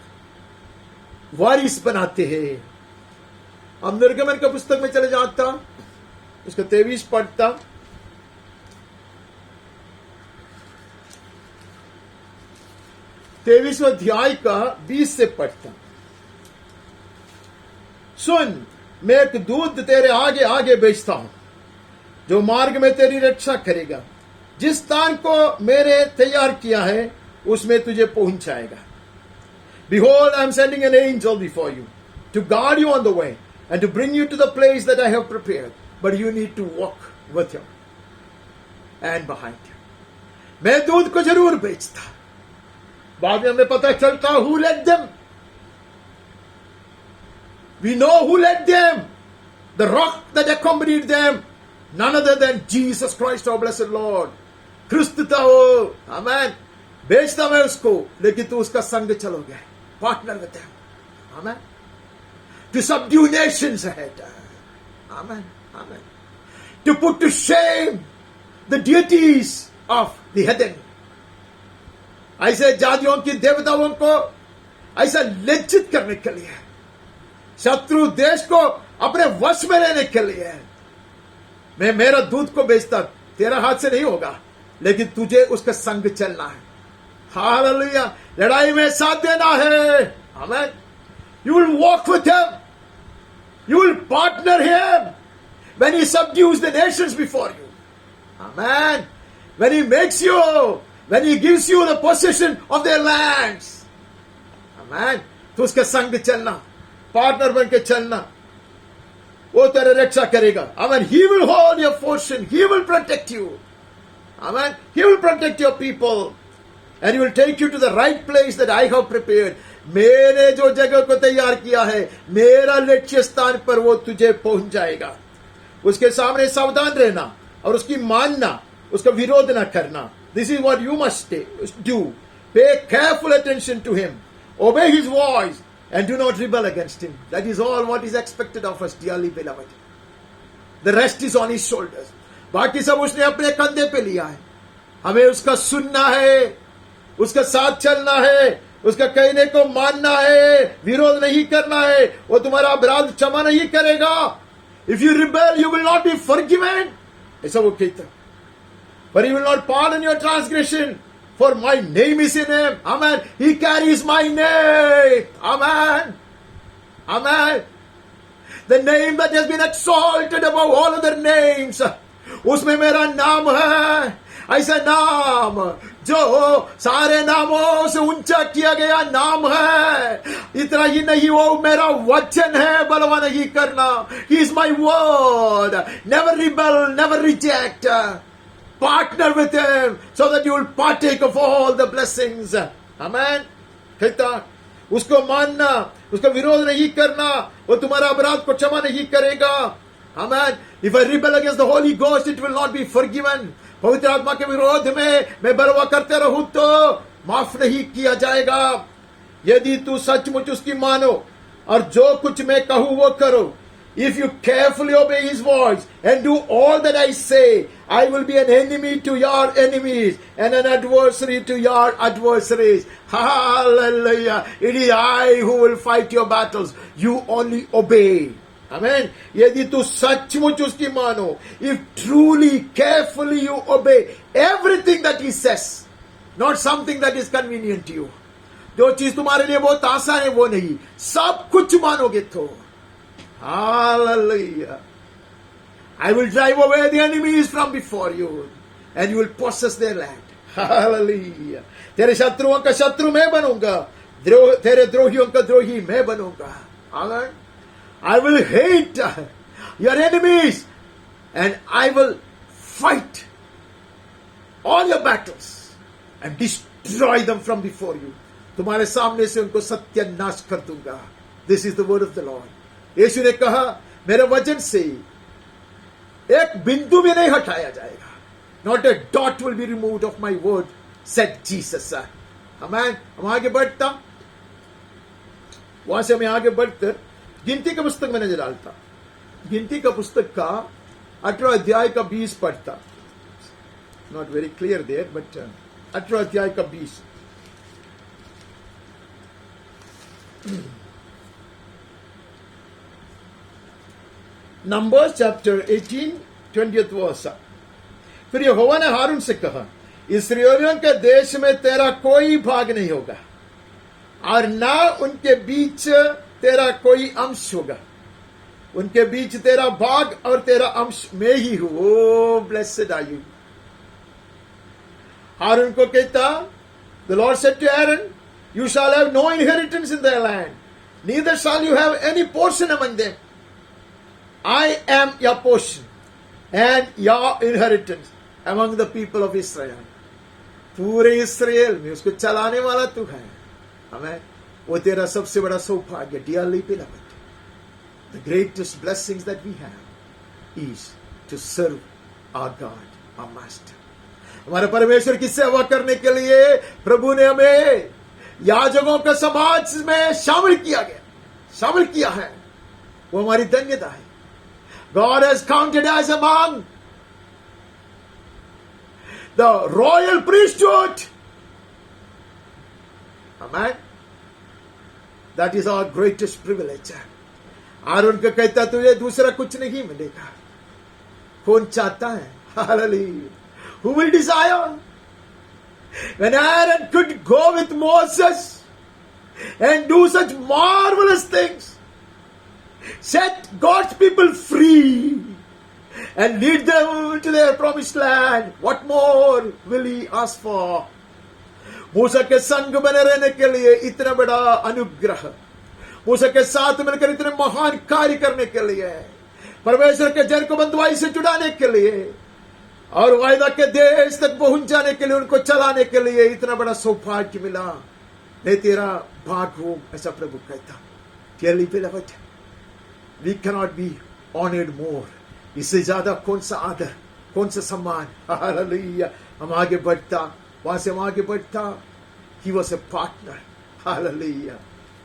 वारिस बनाते हैं। हम निर्गमन का पुस्तक में चले जाता, उसका 23 पढ़ता, तेईसवें अध्याय का 20 से पढ़ता। सुन, मैं एक दूत तेरे आगे आगे भेजता हूं जो मार्ग में तेरी रक्षा करेगा। जिस स्थान को मैंने तैयार किया है उसमें तुझे पहुंचाएगा। Behold, I am sending an angel before you to guard you on the way and to bring you to the place that I have prepared. But you need to walk with him and behind him. मैं दूत को जरूर भेजता, बाद में हमें पता चलता who led them. We know who led them. The rock that accompanied them, none other than Jesus Christ, our blessed Lord. Christ था वो, amen. भेजता मैं उसको, लेकिन तू उसका संग चलोगे, partner with him, amen. To subdue nations ahead, amen, amen. To put to shame the deities of the heathen. ऐसे जातियों की देवताओं को ऐसा लज्जित करने के लिए, शत्रु देश को अपने वश में लेने के लिए मैं मेरा दूत को भेजता। तेरा हाथ से नहीं होगा, लेकिन तुझे उसका संग चलना है। हालेलुया। लड़ाई में साथ देना है, आमेन। You will walk with him. You will partner him when he subdues the nations before you. Amen. When he makes you, when he gives you the possession of their lands. Amen. तो उसके संग चलना, partner बन के चलना, वो तेरे रक्षा करेगा। Amen. He will hold your fortune. He will protect you. Amen. He will protect your people. And he will take you to the right place that I have prepared. मैंने जो जगह को तैयार किया है, मेरा लक्ष्य स्थान पर वो तुझे पहुंच जाएगा। उसके सामने सावधान रहना और उसकी मानना, उसका विरोध न करना। This is what you must do. Pay careful attention to him. Obey his voice and do not rebel against him. That is all what is expected of us, dearly beloved. The rest is on his shoulders. बाकी सब उसने अपने कंधे पे लिया है। हमें उसका सुनना है, उसका साथ चलना है, उसका कहने को मानना है, विरोध नहीं करना है। वो तुम्हारा अपराध क्षमा नहीं करेगा। If you rebel, you will not be forgiven. ऐसा वो कहता। But he will not pardon your transgression, for my name is in him. Amen. He carries my name. Amen. Amen. The name that has been exalted above all other names. उसमें मेरा नाम है, ऐसा नाम जो सारे नामों से ऊंचा किया गया नाम है. इतना ही नहीं, वो मेरा वचन है, बलवा नहीं करना. He is my word. Never rebel, never reject. Partner with him so that you will partake of all the blessings. Amen. कहता उसको मानना, उसका विरोध नहीं करना, वो तुम्हारा अपराध को क्षमा नहीं करेगा. Amen. If I rebel against the Holy Ghost, it will not be forgiven. पवित्र आत्मा के विरोध में मैं बलवा करते रहूं तो माफ नहीं किया जाएगा. यदि तू सचमुच उसकी मानो और जो कुछ मैं कहूं वो करो, if you carefully obey his voice and do all that I say, I will be an enemy to your enemies and an adversary to your adversaries. Hallelujah. It is I who will fight your battles. You only obey. Amen. यदि तू सचमुच उसकी मानो, if truly, carefully you obey everything that he says, not something that is convenient to you. जो चीज तुम्हारे लिए बहुत आसान है वो नहीं, सब कुछ मानोगे तो. Hallelujah. I will drive away the enemies from before you and you will possess their land. Hallelujah. तेरे शत्रुओं का शत्रु मैं बनूंगा, तेरे द्रोहियों का द्रोही मैं बनूंगा. Amen. I will hate your enemies and I will fight all your battles and destroy them from before you. तुम्हारे सामने से उनको सत्यानाश कर दूंगा. This is the word of the Lord. यीशु ने कहा मेरे वचन से एक बिंदु भी नहीं हटाया जाएगा. Not a dot will be removed of my word, said Jesus. Amen. हम आगे बढ़ता, वहां से हमें आगे बढ़कर गिनती का पुस्तक में नजर डालता. गिनती का पुस्तक का 18 अध्याय का 20 पढ़ता. Not very clear there, but 18 अध्याय का 20. Numbers chapter 18 20th verse. फिर यहोवा ने हारून से कहा, इस्राएलियों के देश में तेरा कोई भाग नहीं होगा और ना उनके बीच तेरा कोई अंश होगा. उनके बीच तेरा भाग और तेरा अंश मैं ही हूं. O blessed are you. हारून को कहता, the Lord said to Aaron, you shall have no inheritance in their land, neither shall you have any portion among them. I am your portion and your inheritance among the people of Israel. पूरे इस्राएल में उसको चलाने वाला तू है. हमें वो तेरा सबसे बड़ा सौभाग्य. Dearly beloved, the greatest blessings that we have is to serve our God, our Master. हमारे परमेश्वर की सेवा करने के लिए प्रभु ने हमें याजकों के समाज में शामिल किया है. वो हमारी धन्यता है. God has counted us among the royal priesthood. Amen. That is our greatest privilege. Aron को कहता तुझे दूसरा कुछ नहीं मिलेगा. कौन चाहता है? Hallelujah. Who will desire? When Aaron could go with Moses and do such marvelous things, set God's people free and lead them to their promised land, what more will he ask for? मूसा के संग बने रहने के लिए इतना बड़ा अनुग्रह, मूसा के साथ मिलकर इतने महान कार्य करने के लिए, परमेश्वर के जन को बंधुआई से जुड़ाने के लिए और वायदा के देश तक पहुंच जाने के लिए, उनको चलाने के लिए इतना बड़ा सौभाग्य मिला. मैं तेरा भाग हूं, ऐसा प्रभु कहता. Dearly beloved, we cannot be honored more. इससे ज्यादा कौन सा आदर, कौन सा सम्मान. हालेलुया. हम आगे बढ़ता, वहां से हम आगे बढ़ता. He was a partner. Hallelujah.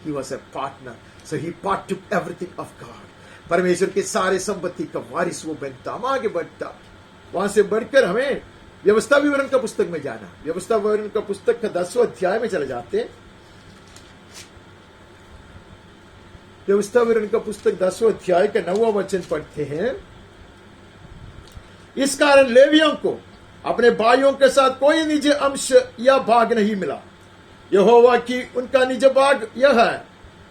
He was a partner. So he partook everything of God. परमेश्वर के सारे संपत्ति का वारिस वो बनता. हम आगे बढ़ता, वहां से बढ़कर हमें व्यवस्था विवरण का पुस्तक में जाना. व्यवस्था विवरण का पुस्तक का 10वां अध्याय में चले जाते हैं. व्यवस्था विवरण का पुस्तक 10वां अध्याय का 9वां वचन पढ़ते हैं. इस कारण लेवियों को अपने भाइयों के साथ कोई निज अंश या भाग नहीं मिला. यहोवा की उनका निज भाग यह है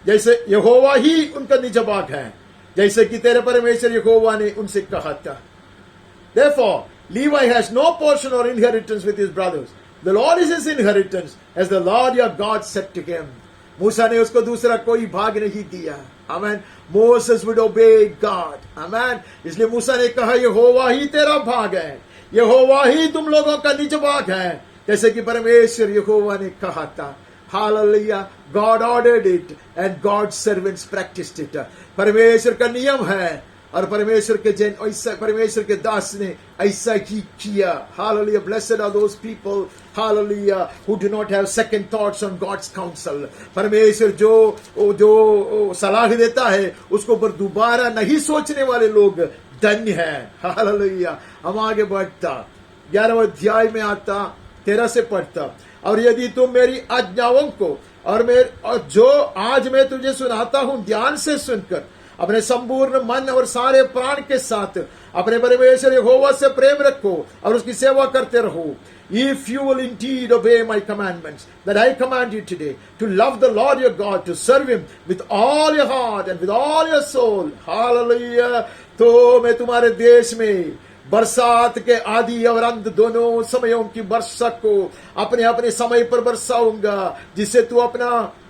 जैसे यहोवा ही उनका निज भाग है, जैसे कि तेरे परमेश्वर यहोवा ने उनसे कहा था। Therefore, Levi has no portion or inheritance with his brothers. The Lord is his inheritance, as the Lord your God said to him. मूसा ने उसको दूसरा कोई भाग नहीं दिया। Amen. Moses would obey God. Amen. इसलिए मूसा ने कहा यहोवा ही तेरा भाग है, यहोवा ही तुम लोगों का निज भाग है, जैसे कि परमेश्वर यहोवा ने कहा था। Hallelujah. God ordered it and God's servants practiced it. परमेश्वर का नियम है और परमेश्वर के दास ने ऐसा ही किया। Hallelujah. Blessed are those people, hallelujah, who do not have second thoughts on God's counsel. परमेश्वर जो सलाह देता है उसको पर दोबारा नहीं सोचने वाले लोग धन्य हैं। Hallelujah. हम आगे बढ़ता 11वें अध्याय में आता 13 से पढ़ता। और यदि तुम मेरी आज्ञाओं को और जो आज मैं तुझे सुनाता हूं ध्यान से सुनकर अपने संपूर्ण मन और सारे प्राण के साथ अपने परमेश्वर यहोवा से प्रेम रखो और उसकी सेवा करते रहो। If you will indeed obey my commandments that I command you today, to love the Lord your God, to serve him with all your heart and with all your soul, hallelujah, तो मैं तुम्हारे देश में बरसात के आदि और अंत दोनों समयों की वर्षा को अपने अपने समय पर बरसाऊंगा, जिससे तू अपना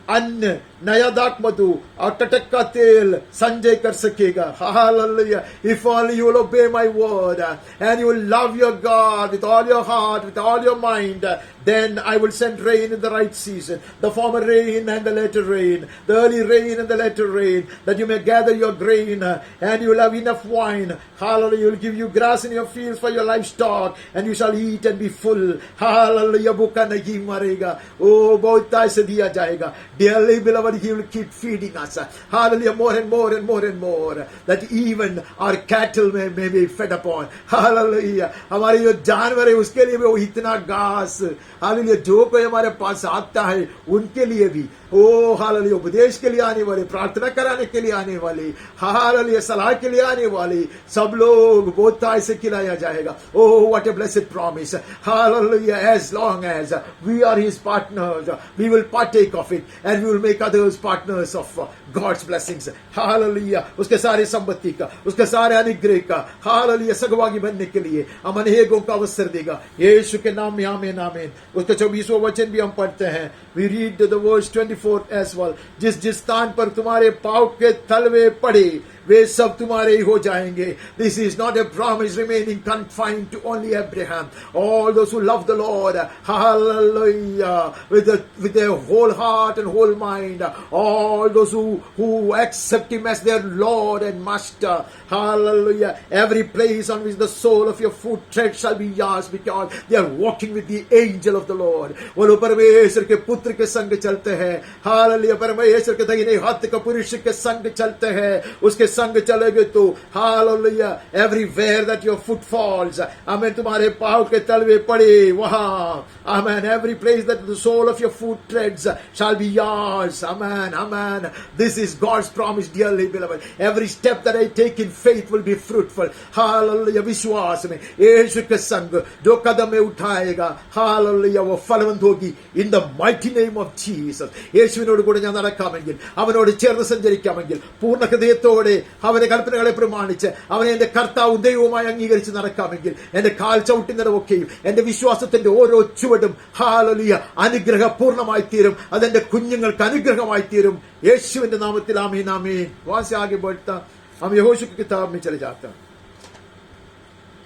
अन्न, नया दाख मधु और टटक का तेल संचय कर सकेगा। Hallelujah. If only you will obey my word and you will love your God with all your heart, with all your mind, then I will send rain in the right season, the former rain and the latter rain, the early rain and the latter rain, that you may gather your grain and you will have enough wine. Hallelujah. You will give you grass in your fields for your livestock and you shall eat and be full. Hallelujah. भूखा नहीं मरेगा, ओ बहुतायत से दिया जाएगा। Dearly beloved, he will keep feeding us. Hallelujah. More and more and more and more, that even our cattle may be fed upon. Hallelujah. हमारे जो जानवर है उसके लिए भी वो इतना घास, हालेलुया, जो कोई हमारे पास आता है उनके लिए भी, ओ हालेलुया, उपदेश के लिए आने वाले, प्रार्थना कराने के लिए आने वाले, हालेलुया, सलाह के लिए आने वाले सब लोग बहुतायत से खिलाया जाएगा। Oh, what a blessed promise. Hallelujah. As long as we are his partners, we will partake of it and we will make others partners of God's blessings. Hallelujah. उसके सारे संपत्ति का, उसके सारे अनुग्रह का, हालेलुया, सहभागी बनने के लिए हम अनेकों का अवसर देगा। यीशु के नाम में आमीन आमीन। उसका 24वां वचन भी हम पढ़ते हैं। We read the verse 24 as well. जिस स्थान पर तुम्हारे पाँव के तलवे पड़े वे सब तुम्हारे ही हो जाएंगे। This is not a promise remaining confined to only Abraham. All those who love the Lord, hallelujah, with their whole heart and whole mind, all those who accept him as their Lord and Master, hallelujah, every place on which the sole of your foot tread shall be yours, because they are walking with the angel of the Lord. वो लोग परमेश्वर के पुत्र के संग चलते हैं, hallelujah, परमेश्वर के दाहिने हाथ का पुरुष के संग चलते हैं, उसके संग चलोगे तो hallelujah, everywhere that your foot falls, amen, तुम्हारे पांव के तलवे पड़े वहां, amen, every place that the sole of your foot treads shall be yours, amen amen. This is God's promise dearly beloved. Every step that I take in faith will be fruitful. Hallelujah, विश्वास में यीशु के संग जो कदम में उठाएगा, hallelujah, वो फलवंत होगी in the mighty name of Jesus. യേശുവിനോട് കൂടെ ഞാൻ നടക്കാമെങ്കിൽ, അവനോട് ചേർന്ന് സഞ്ചരിക്കാമെങ്കിൽ, പൂർണ്ണ ഹൃദയത്തോടെ അവന്റെ കൽപ്പനകളെ പ്രമാണിച്ച് അവനെ എന്റെ കർത്താവും ദൈവവുമായി അംഗീകരിച്ച് നടക്കാമെങ്കിൽ, എന്റെ കാൽ ചവിട്ടുന്നിടമൊക്കെയും എന്റെ വിശ്വാസത്തിന്റെ ഓരോ ചുവടും ഹാലേലൂയ അനുഗ്രഹപൂർണ്ണമായി തീരും, അതെന്റെ കുഞ്ഞുങ്ങൾക്ക് അനുഗ്രഹമായി തീരും। യേശുവിന്റെ നാമത്തിൽ ആമീൻ ആമീൻ। वहां से आगे बढ़ता हम यहोशू की किताब में चले जाते हैं।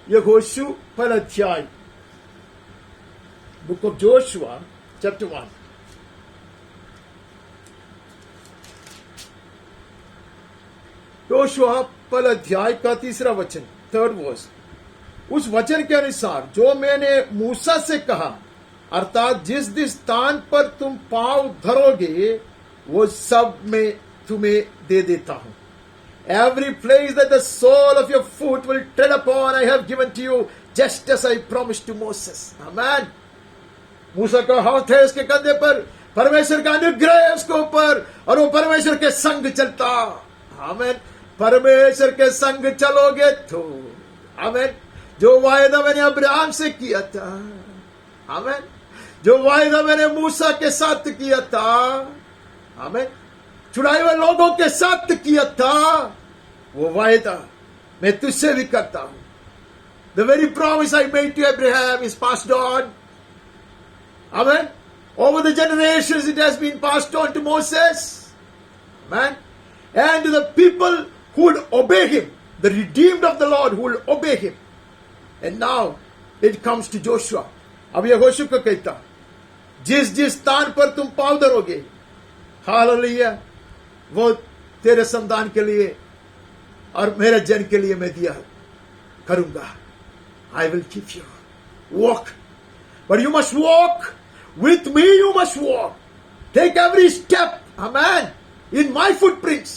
यहोशू पहला अध्याय, बुक ऑफ जोशुआ चैप्टर 1। योशुआ पहला अध्याय का 3रा वचन, 3rd वर्स। उस वचन के अनुसार जो मैंने मूसा से कहा, अर्थात जिस स्थान पर तुम पांव धरोगे वो सब मैं तुम्हें दे देता हूं। Every place that the sole of your foot will tread upon, I have given to you, just as I promised to Moses. Amen. मूसा का हाथ है उसके कंधे पर, परमेश्वर का अनुग्रह है उसके ऊपर, और वो परमेश्वर के संग चलता। आमेन। परमेश्वर के संग चलोगे तो, आमेन, जो वायदा मैंने अब्राहम से किया था, आमेन, जो वायदा मैंने मूसा के साथ किया था, आमेन, छुड़ाए हुए लोगों के साथ किया था, वो वायदा मैं तुझसे भी करता हूं. The very promise I made to Abraham is passed on. Amen. Over the generations it has been passed on to Moses. Amen. And to the people who would obey him, the redeemed of the Lord who will obey him. And now it comes to Joshua. अब यहोशू को कहता, जिस जिस स्थान पर तुम पांव धरोगे, हालेलुया, वो तेरे संतान के लिए और मेरे जन के लिए मैं दिया करूंगा. I will keep you. Walk. But you must walk. With me you must walk. Take every step. Amen. In my footprints.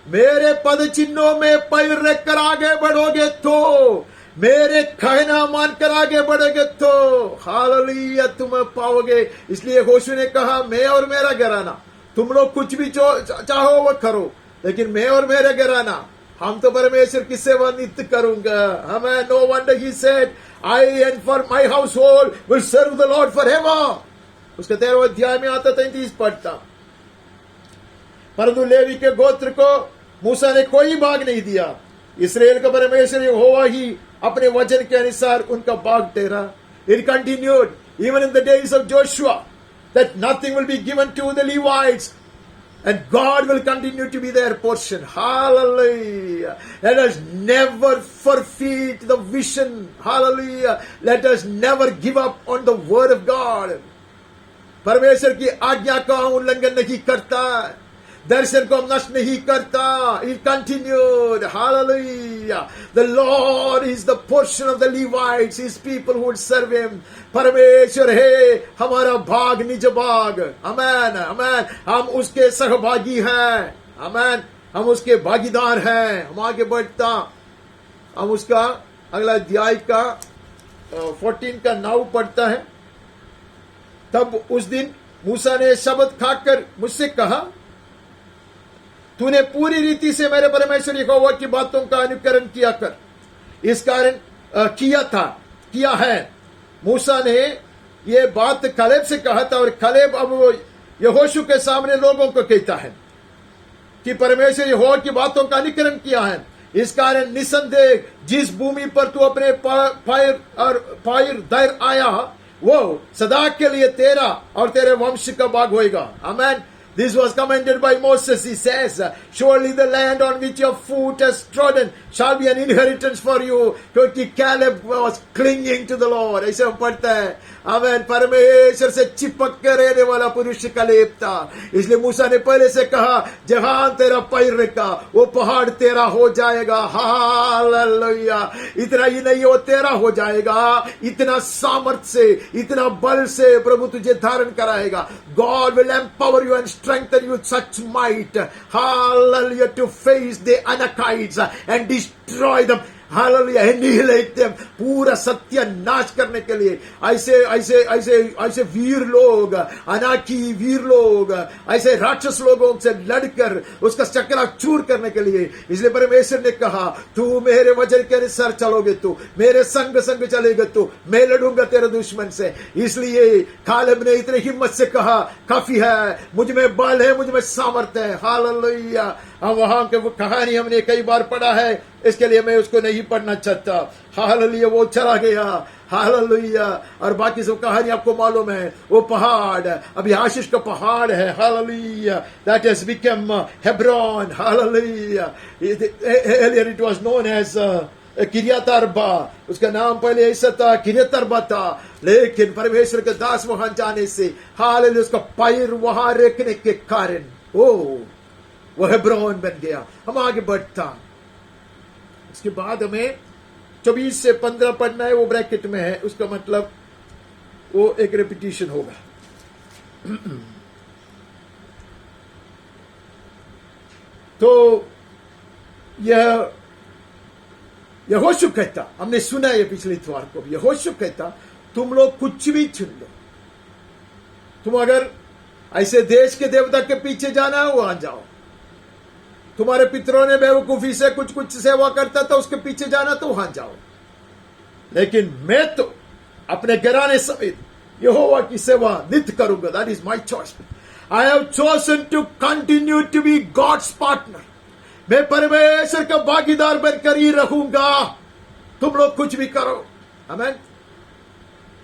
मेरे पद चिन्हों में पैर रखकर आगे बढ़ोगे तो, मेरे कहना मानकर आगे बढ़ोगे तो, हालेलुया, तुम पाओगे. इसलिए यहोशू ने कहा, मैं और मेरा घराना, तुम लोग कुछ भी चाहो वो करो, लेकिन मैं और मेरा घराना, हम तो परमेश्वर की सेवा नित्य करूंगा. हमें no wonder he said, I and for my household will serve the Lord forever. उसके 13वें अध्याय में आता 33 पढ़ता. परंतु लेवी के गोत्र को मूसा ने कोई भाग नहीं दिया. इस्राएल का परमेश्वर यहोवा ही अपने वचन के अनुसार उनका भाग ठहरा. It continued even in the days of Joshua that nothing will be given to the Levites, and God will continue to be their portion. Hallelujah. Let us never forfeit the vision. Hallelujah. Let us never give up on the word of God. परमेश्वर की आज्ञा का हम उल्लंघन नहीं करता, दर्शन को हम नष्ट नहीं करता. It continued. Hallelujah. The Lord is the portion of the Levites, his people who would serve him. परमेश्वर है हमारा भाग, निज भाग. Amen, amen. हम उसके सहभागी हैं. अमेन, हम उसके भागीदार हैं. हम आगे बढ़ता, हम उसका अगला अध्याय का 14 का 9 पढ़ता है. तब उस दिन मूसा ने शब्द खाकर मुझसे कहा, तूने पूरी रीति से मेरे परमेश्वर यहोवा की बातों का अनुकरण किया कर. इस कारण किया है. मूसा ने ये बात कलेब से कहा था, और कलेब अब यहोशू के सामने लोगों को कहता है कि परमेश्वर यहोवा की बातों का अनुकरण किया है. इस कारण निसंदेह जिस भूमि पर तू अपने पैर धर आया, वो सदा के लिए तेरा और तेरे वंश का भाग होएगा. आमेन. This was commanded by Moses. He says, surely the land on which your foot has trodden shall be an inheritance for you. क्योंकि Caleb was clinging to the Lord. ऐसे हम पढ़ते हैं. आमेन. परमेश्वर से चिपक कर रहने वाला पुरुष कलेब था. इसलिए मूसा ने पहले से कहा, जहां तेरा पैर रखा वो पहाड़ तेरा हो जाएगा. हालेलुया. इतना ही नहीं, वो तेरा हो जाएगा. इतना सामर्थ से, इतना बल से प्रभु तुझे धारण कराएगा. God will empower you and strengthen you with such might. Hallelujah. To face the Anakites and destroy them. Hallelujah. Annihilate them. पूरा सत्य नाश करने के लिए ऐसे ऐसे ऐसे ऐसे वीर लोग, अनाकी वीर लोग, ऐसे राक्षस लोगों से लड़कर उसका चकनाचूर करने के लिए. इसलिए परमेश्वर ने कहा, तू मेरे वचन के अनुसार चलोगे, तू मेरे संग संग चलेगा, तू मैं लड़ूंगा तेरे दुश्मन से. इसलिए कालेब ने इतने हिम्मत से कहा, काफी है, मुझ में बल है, मुझ में सामर्थ्य है. हालेलुया. अब वहां के वो कहानी हमने कई बार पढ़ा है, इसके लिए मैं उसको नहीं पढ़ना चाहता. हालेलुया. वो चला गया. हालेलुया. और बाकी सब कहानी आपको मालूम है. वो पहाड़ अभी आशीष का पहाड़ है. Hallelujah. That has become Hebron. Hallelujah. earlier it was known as Kiriath Arba. उसका नाम पहले ऐसा था, किरियत अर्बा था. लेकिन परमेश्वर के दास वहां जाने से, हालेलुया, उसका पैर वहां रखने के कारण वो हेब्रोन बन गया. हम आगे बढ़ता. उसके बाद हमें 24 से 15 पढ़ना है. वो ब्रैकेट में है, उसका मतलब वो एक रिपीटिशन होगा. तो यहोशू कहता, हमने सुना है पिछले इतवार को भी, यहोशू कहता, तुम लोग कुछ भी चुन लो. तुम अगर ऐसे देश के देवता के पीछे जाना है, वहां जाओ. तुम्हारे पितरों ने बेवकूफी से कुछ कुछ सेवा करता था, उसके पीछे जाना तो वहां जाओ. लेकिन मैं तो अपने घराने समेत यहोवा की सेवा नित्य करूंगा. That is my choice. I have chosen to continue to be God's partner. मैं परमेश्वर का भागीदार बनकर ही रहूंगा. तुम लोग कुछ भी करो. Amen.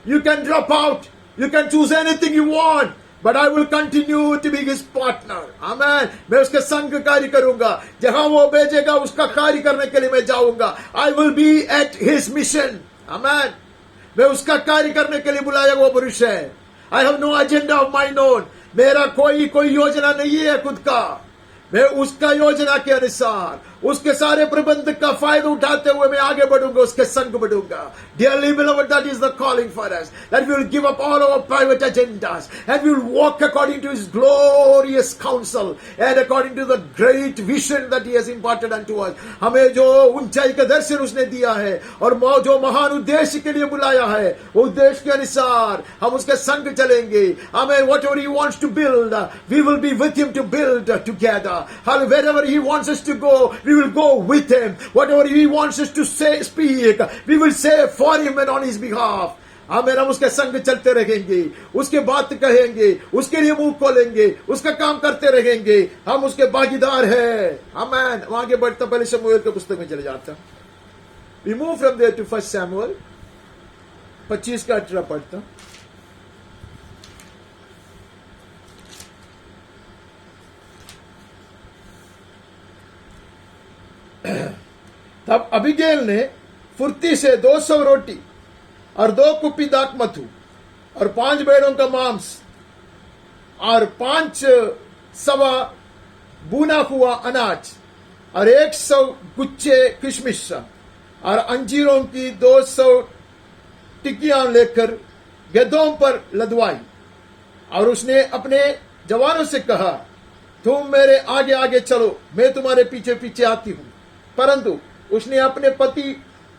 You can drop out. You can choose anything you want. But I will continue to be his partner. Amen. मैं उसके संग कार्य करूंगा. जहां वो भेजेगा उसका कार्य करने के लिए मैं जाऊंगा. I will be at his mission. Amen. मैं उसका कार्य करने के लिए बुलाया हुआ पुरुष है. I have no agenda of my own. मेरा कोई योजना नहीं है खुद का. मैं उसका योजना के अनुसार उसके सारे प्रबंध का फायदा उठाते हुए मैं आगे बढ़ूंगा, उसके संग बढ़ूंगा. Dearly beloved, that is the calling for us, that we will give up all our private agendas and we will walk according to his glorious counsel and according to the great vision that he has imparted unto us. हमें जो ऊंचाई का दर्शन उसने दिया है और जो महान उद्देश्य के लिए बुलाया है, वो उद्देश्य के अनुसार हम उसके संग चलेंगे. हमें whatever he wants to build, we will be with him to build together. Wherever he wants us to go, we will go with him. Whatever he wants us to say, speak, we will say for him and on his behalf. हम उसके संग चलते रहेंगे, उसके बात कहेंगे, उसके लिए मुंह खोलेंगे, उसका काम करते रहेंगे. हम उसके भागीदार हैं. आमीन. आगे बढ़ता पहले शमूएल के पुस्तक में चले जाता. We move from there to 1 Samuel 25 का 18 पढ़ता. तब अबीगैल ने फुर्ती से 200 रोटी और 2 कुप्पी दाखमधु और 5 भेड़ों का मांस और 5 सवा भुना हुआ अनाज और 100 गुच्छे किशमिश और अंजीरों की 200 टिकियां लेकर गधों पर लदवाई. और उसने अपने जवानों से कहा, तुम मेरे आगे आगे चलो, मैं तुम्हारे पीछे पीछे आती हूं. परंतु उसने अपने पति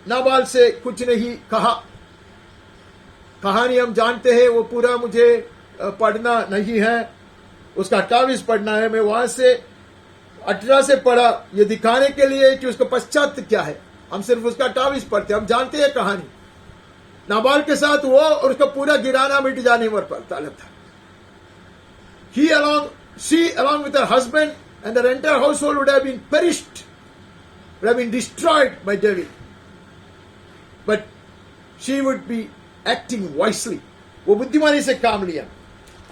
नाबाल से कुछ नहीं कहा. कहानी हम जानते हैं, वो पूरा मुझे पढ़ना नहीं है, उसका 28 पढ़ना है. मैं वहां से 18 से पढ़ा ये दिखाने के लिए कि उसका पश्चात क्या है. हम सिर्फ उसका 28 पढ़ते, हम जानते हैं कहानी. नाबाल के साथ वो और उसका पूरा गिराना मिट जाने पर पड़ता था. She along with her husband and their entire household would have been perished, would have been destroyed by David. But she would be acting wisely. वो बुद्धिमानी से काम लिया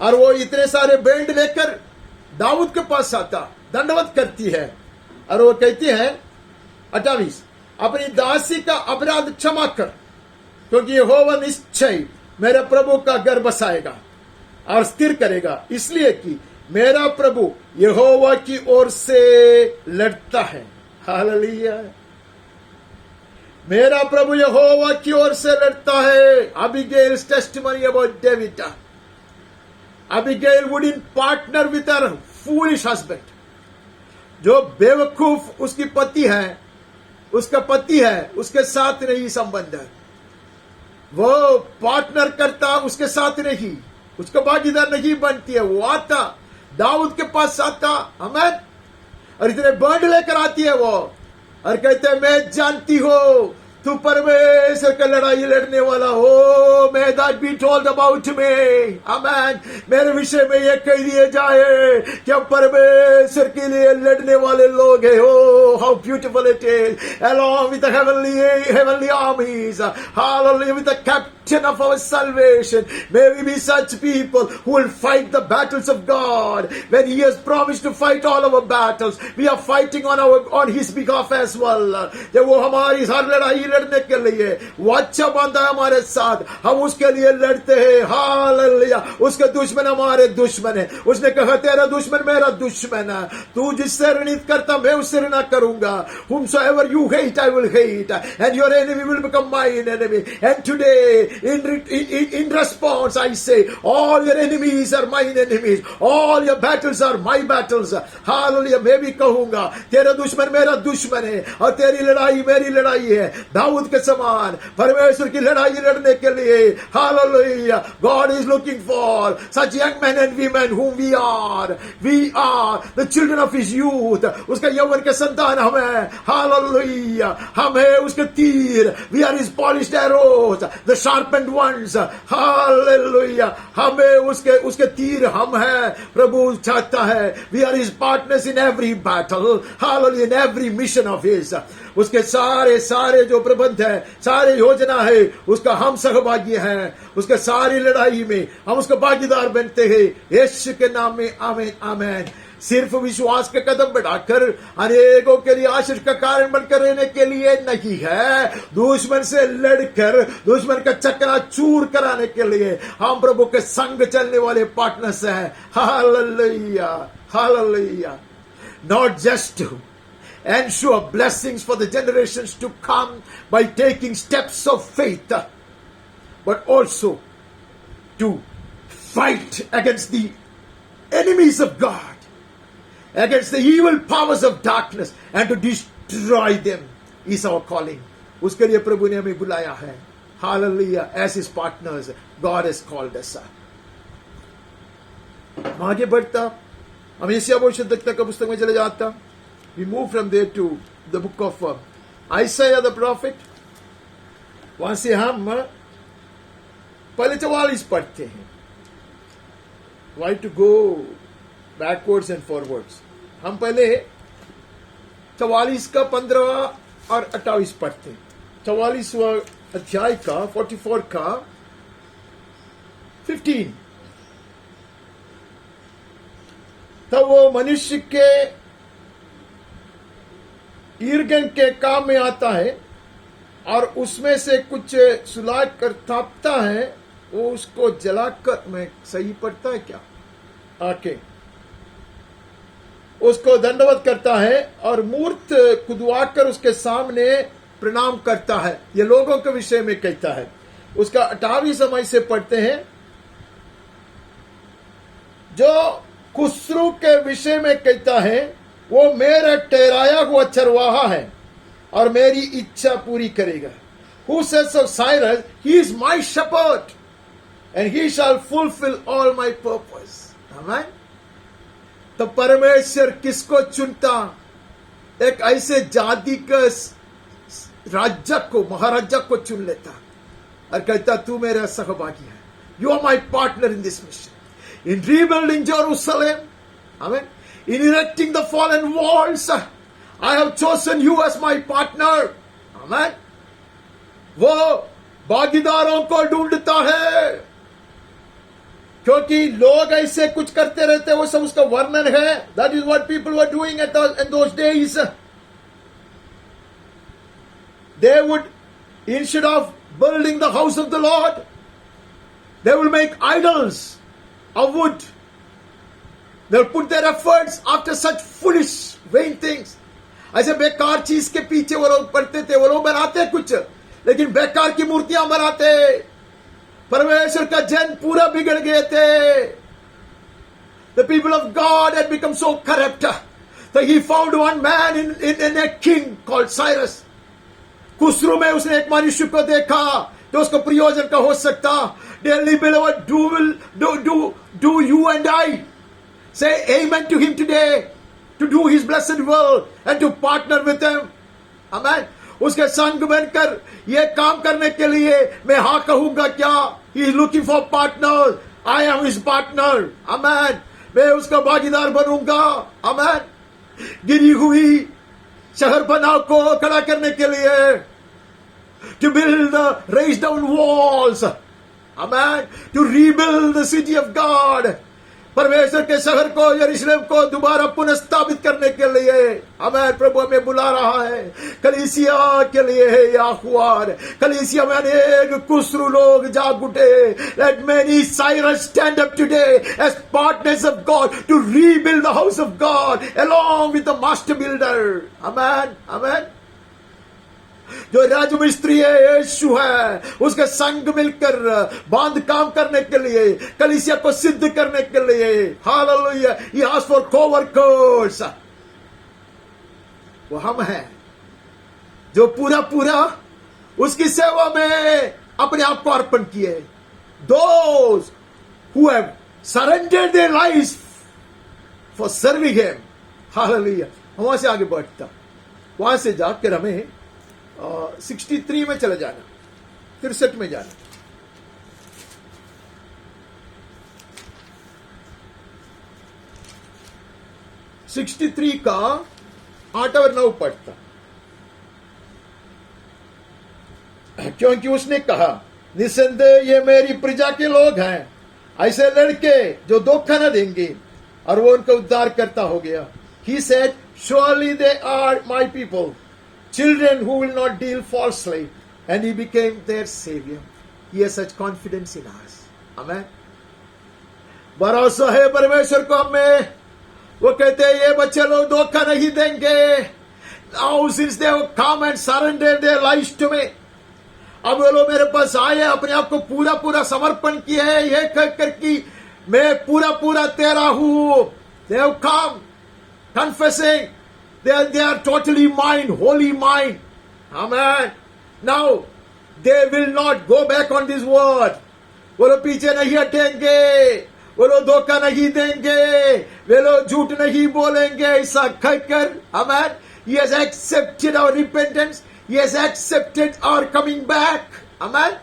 और वो इतने सारे बैंड लेकर दाऊद के पास आता, दंडवत करती है और वो कहती है 28, अपनी दासी का अपराध क्षमा कर, क्योंकि यहोवा निश्चय मेरे प्रभु का घर बसाएगा और स्थिर करेगा, इसलिए कि मेरा प्रभु यहोवा की ओर से लड़ता है. हालेलुया. मेरा प्रभु यहोवा की ओर से लड़ता है. Abigail's testimony about David. Abigail wouldn't partner with her foolish husband. जो बेवकूफ उसकी पति है, उसका पति है, उसके साथ नहीं संबंध है. वो पार्टनर करता उसके साथ नहीं, उसका भागीदार नहीं बनती है. वो आता दाऊद के पास आता, आमीन, और इतने बंड लेकर आती है वो और कहते हैं, मैं जानती हो तू परमेश्वर का लड़ाई लड़ने वाला हो. May that be told about me. आमीन. मेरे विषय में ये कह दिए जाए कि हम परमेश्वर के लिए लड़ने वाले लोग हैं. Oh, how beautiful it is. Along with the heavenly armies. Hallelujah. With the captain of our salvation. May we be such people who will fight the battles of God. When he has promised to fight all our battles, we are fighting on his behalf as well. जब वो हमारी हर लड़ाई लड़ने के लिए वो अच्छा बांधा है हमारे साथ, हम उसके लिए लड़ते हैं. हालेलुया. उसके दुश्मन हमारे दुश्मन है. उसने कहा, तेरा दुश्मन मेरा दुश्मन है, तू जिससे ऋणित करता मैं उससे ऋणा करूंगा. Whomsoever you hate, I will hate, and your enemy will become mine enemy. And today, in response, I say, all your enemies are mine enemies. All your battles are my battles. Hallelujah. मैं भी कहूंगा, तेरा दुश्मन मेरा दुश्मन है और तेरी लड़ाई मेरी लड़ाई है. दाऊद के समान परमेश्वर की लड़ाई लड़ने के लिए. Hallelujah. God is looking for such young men and women whom we are. We are the children of his youth. उसका यौवन के संतान हम हैं. हालेलुया. हम हैं उसके तीर. We are his polished arrows, the sharp sharpened ones. Hallelujah. हमें उसके तीर हम हैं. प्रभु चाहता है. We are his partners in every battle. Hallelujah. In every mission of his. उसके सारे जो प्रबंध है, सारे योजना है, उसका हम सहभागी हैं. उसके सारी लड़ाई में हम उसका भागीदार बनते हैं. यीशु के नाम में आमीन आमीन. सिर्फ विश्वास के कदम बढ़ाकर अनेकों के लिए आशीष का कारण बनकर रहने के लिए नहीं है, दुश्मन से लड़कर दुश्मन का चकना चूर कराने के लिए हम प्रभु के संग चलने वाले पार्टनर्स हैं. Hallelujah hallelujah. Not just to ensure blessings for the generations to come by taking steps of faith, but also to fight against the enemies of God, against the evil powers of darkness, and to destroy them is our calling. उसके लिए प्रभु ने हमें बुलाया है. Hallelujah. As his partners, God has called us. आगे बढ़ता हम यशायाह भविष्यद्वक्ता का पुस्तक में चले जाता. We move from there to the book of Isaiah the prophet. वहां से हम पहले 44 पढ़ते हैं. Why to go backwards and forwards? हम पहले 44 का 15 और 28 पढ़ते हैं. 44वां अध्याय का 44 का 15. तब वो मनुष्य के ईर्गन के काम में आता है और उसमें से कुछ सुला कर थापता है, वो उसको जलाकर, मैं सही पढ़ता है क्या? आके उसको दंडवत करता है और मूर्त खुदवाकर उसके सामने प्रणाम करता है. ये लोगों के विषय में कहता है. उसका 28 समय से पढ़ते हैं. जो खुसरू के विषय में कहता है, वो मेरा ठहराया हुआ चरवाहा है और मेरी इच्छा पूरी करेगा. Who says of Cyrus, he is my shepherd and he shall fulfill all my purpose. Amen. तो परमेश्वर किसको चुनता? एक ऐसे जाति का राजा को, महाराजा को चुन लेता और कहता तू मेरा सहभागी है. You are my partner in this mission. In rebuilding Jerusalem, amen, in erecting the fallen walls, I have chosen you as my partner. Amen. वो भागीदारों को ढूंढता है, क्योंकि लोग ऐसे कुछ करते रहते, वो सब उसका वर्णन है. That is what people were doing in those days. They would, instead of building the house of the Lord, they will make idols of wood. They'll put their efforts after such foolish, vain things. ऐसे बेकार चीज के पीछे वो लोग पड़ते थे. वो लोग बनाते कुछ, लेकिन बेकार की मूर्तियां बनाते. परमेश्वर का जन पूरा बिगड़ गए थे. The people of God had become so corrupt that he found one man in a king called Cyrus. Khusru में उसने एक मनुष्य को देखा तो उसको प्रयोजन का हो सकता. Dearly beloved, do you and I say amen to him today, to do his blessed will and to partner with him. Amen. उसके संग बनकर ये काम करने के लिए मैं हाँ कहूंगा क्या? He is looking for partners. I am his partner. Amen. मैं उसका भागीदार बनूंगा. Amen. गिरी हुई शहर बनाव को खड़ा करने के लिए, to build the raise down walls. Amen. To rebuild the city of God. परमेश्वर के शहर को, यरूशलेम को दोबारा पुनर्स्थापित करने के लिए हमें प्रभु हमें बुला रहा है. कलीसिया के लिए है यह आह्वान. कलीसिया में अनेक खुसरू लोग जाग उठे. Let many Cyrus stand up today as partners of God to rebuild the house of God along with the master builder. Amen. Amen. जो राजमिस्त्री है यीशु है, उसके संग मिलकर बांध काम करने के लिए, कलीसिया को सिद्ध करने के लिए. Hallelujah. He asked for co-workers. वो हम हैं जो पूरा उसकी सेवा में अपने आप को अर्पण किए. Those who have surrendered their lives for serving him. Hallelujah. वहां से आगे बढ़ता, वहां से जाकर हमें 63 में चले जाना, 63 में जाना. 63 का 8 और 9 पढ़ता, क्योंकि उसने कहा निसंदेह ये मेरी प्रजा के लोग हैं, ऐसे लड़के जो धोखा न देंगे, और वो उनका उद्धार करता हो गया. He said, surely they are my people, children who will not deal falsely, and he became their savior. He has such confidence in us. Amen. भरोसा है परमेश्वर को हमें. वो कहते हैं ये बच्चे लोग धोखा नहीं देंगे. Now since they have come and surrendered their lives to me, अब वो लोग मेरे पास आए, अपने आप को पूरा पूरा समर्पण किए हैं, ये कहकर कि मैं पूरा पूरा तेरा हूं. They have come confessing they are totally mine, holy mine. Amen. Now they will not go back on this word. वो लोग पीछे नहीं हटेंगे, वो लोग धोखा नहीं देंगे, वे लोग झूठ नहीं बोलेंगे, ऐसा कहकर. Amen. He has accepted our repentance. He has accepted our coming back. Amen.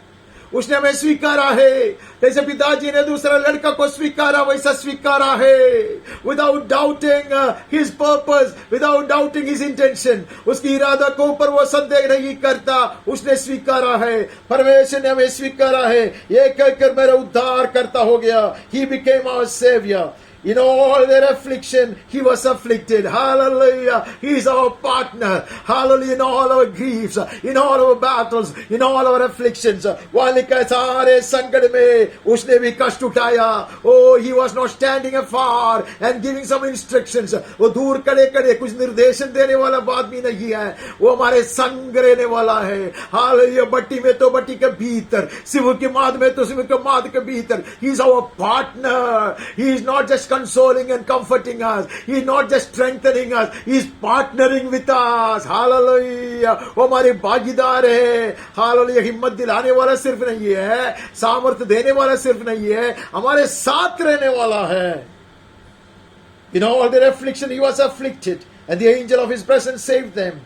उसने हमें स्वीकारा है. जैसे पिताजी ने दूसरा लड़का को स्वीकारा, वैसा स्वीकारा है. Without doubting his purpose, without doubting his intention. उसकी इरादा को ऊपर वो संदेह नहीं करता, उसने स्वीकारा है. परमेश्वर ने हमें स्वीकारा है. ये कहकर मेरा उद्धार करता हो गया. He became our savior. In all their affliction, he was afflicted. Hallelujah. He is our partner. Hallelujah. In all our griefs, in all our battles, in all our afflictions. वाले के सारे संकट में उसने भी कष्ट उठाया. Oh, he was not standing afar and giving some instructions. वो दूर खड़े खड़े कुछ निर्देशन देने वाला बात भी नहीं है. वो हमारे संग रहने वाला है. Hallelujah. बट्टी में तो बट्टी के भीतर, सिव के माद में तो सिव के माद के भीतर. He is our partner. He is not just consoling and comforting us. He is not just strengthening us. He is partnering with us. Hallelujah. वो हमारे भागीदार है. Hallelujah. हिम्मत दिलाने वाला सिर्फ नहीं है, सामर्थ्य देने वाला सिर्फ नहीं है, हमारे साथ रहने वाला है. In all their affliction he was afflicted, and the angel of his presence saved them.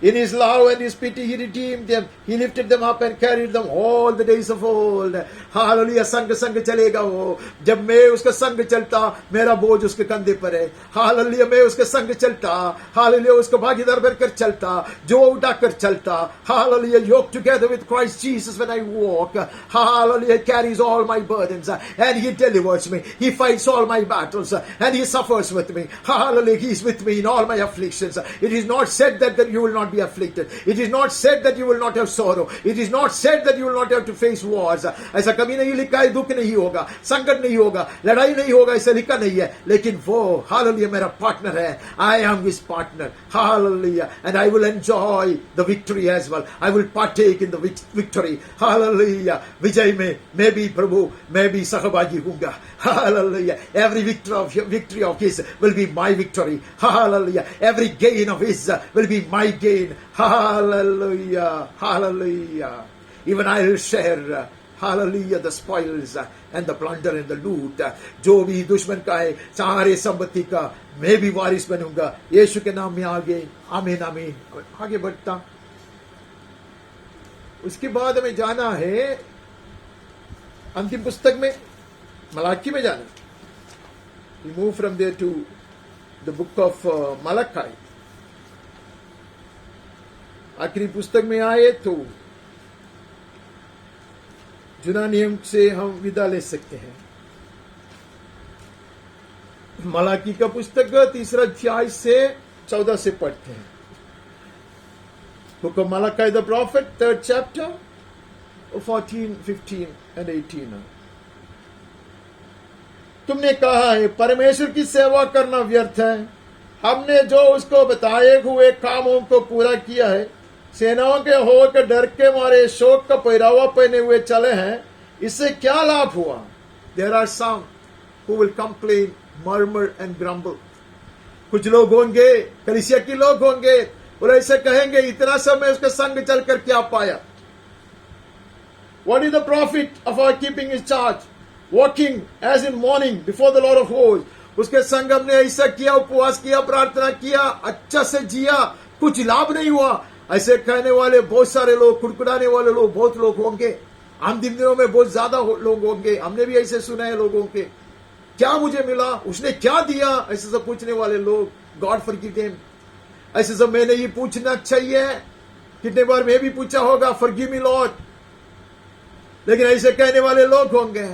In his love and his pity he redeemed them. He lifted them up and carried them all the days of old. Hallelujah. संग संग चलेगा वो. जब मैं उसका संग चलता, मेरा बोझ उसके कंधे पर है. Hallelujah. मैं उसके संग चलता, Hallelujah. उसको भागीदार बनकर चलता, जो उठाकर चलता. Hallelujah. Yoked together with Christ Jesus when I walk. Hallelujah. He carries all my burdens and he delivers me. He fights all my battles and he suffers with me. Hallelujah. He is with me in all my afflictions. It is not said that you will not be afflicted. It is not said that you will not have sorrow. It is not said that you will not have to face wars. ऐसा कभी नहीं लिखा है. दुख नहीं होगा, संकट नहीं होगा, लड़ाई नहीं होगा, ऐसा लिखा नहीं है. लेकिन वो हालेलुया मेरा पार्टनर है. I am his partner. Hallelujah. And I will enjoy the victory as well. I will partake in the victory. Hallelujah. विजय में मैं भी प्रभु, मैं भी सहभागी होऊंगा. Hallelujah. Every victory of his will be my victory. Hallelujah. Every gain of his will be my gain. Hallelujah. Hallelujah. Even I will share, hallelujah, the spoils and the plunder and the loot. जो भी दुश्मन का है, सारे संपत्ति का मैं भी वारिस बनूंगा. यीशु के नाम में आगे. आमीन आमीन. आगे बढ़ता. उसके बाद हमें जाना है अंतिम पुस्तक में, मलाकी में जाना. We move from there to the book of Malachi. आखिरी पुस्तक में आए तो जुना नियम से हम विदा ले सकते हैं. मलाकी का पुस्तक 3 अध्याय से 14 से पढ़ते हैं. Book of Malachi the prophet, 3rd chapter, 14, 15 and 18. तुमने कहा है परमेश्वर की सेवा करना व्यर्थ है. हमने जो उसको बताए हुए कामों को पूरा किया है. सेनाओं के होकर डर के मारे शोक का पहरावा पहने हुए चले हैं. इससे क्या लाभ हुआ? There are some who will complain, murmur and grumble. कुछ लोग होंगे, कलीसिया के लोग होंगे और ऐसे कहेंगे इतना समय उसके संग चलकर क्या पाया? What is the profit of our keeping his charge, walking as in mourning before the Lord of hosts? उसके संग हमने ऐसा किया, उपवास किया, प्रार्थना किया, अच्छा से जिया, कुछ लाभ नहीं हुआ. ऐसे कहने वाले बहुत सारे लोग, कुड़कुड़ाने वाले लोग बहुत लोग होंगे. अंतिम दिनों में बहुत ज्यादा लोग होंगे. हमने भी ऐसे सुना है लोगों के. क्या मुझे मिला, उसने क्या दिया, ऐसे सब पूछने वाले लोग, गॉड फॉरगिव देम। ऐसे सब मैं नहीं पूछना चाहिए। कितने बार मैं भी पूछा होगा, फॉरगिव मी लॉर्ड, लेकिन ऐसे कहने वाले लोग होंगे।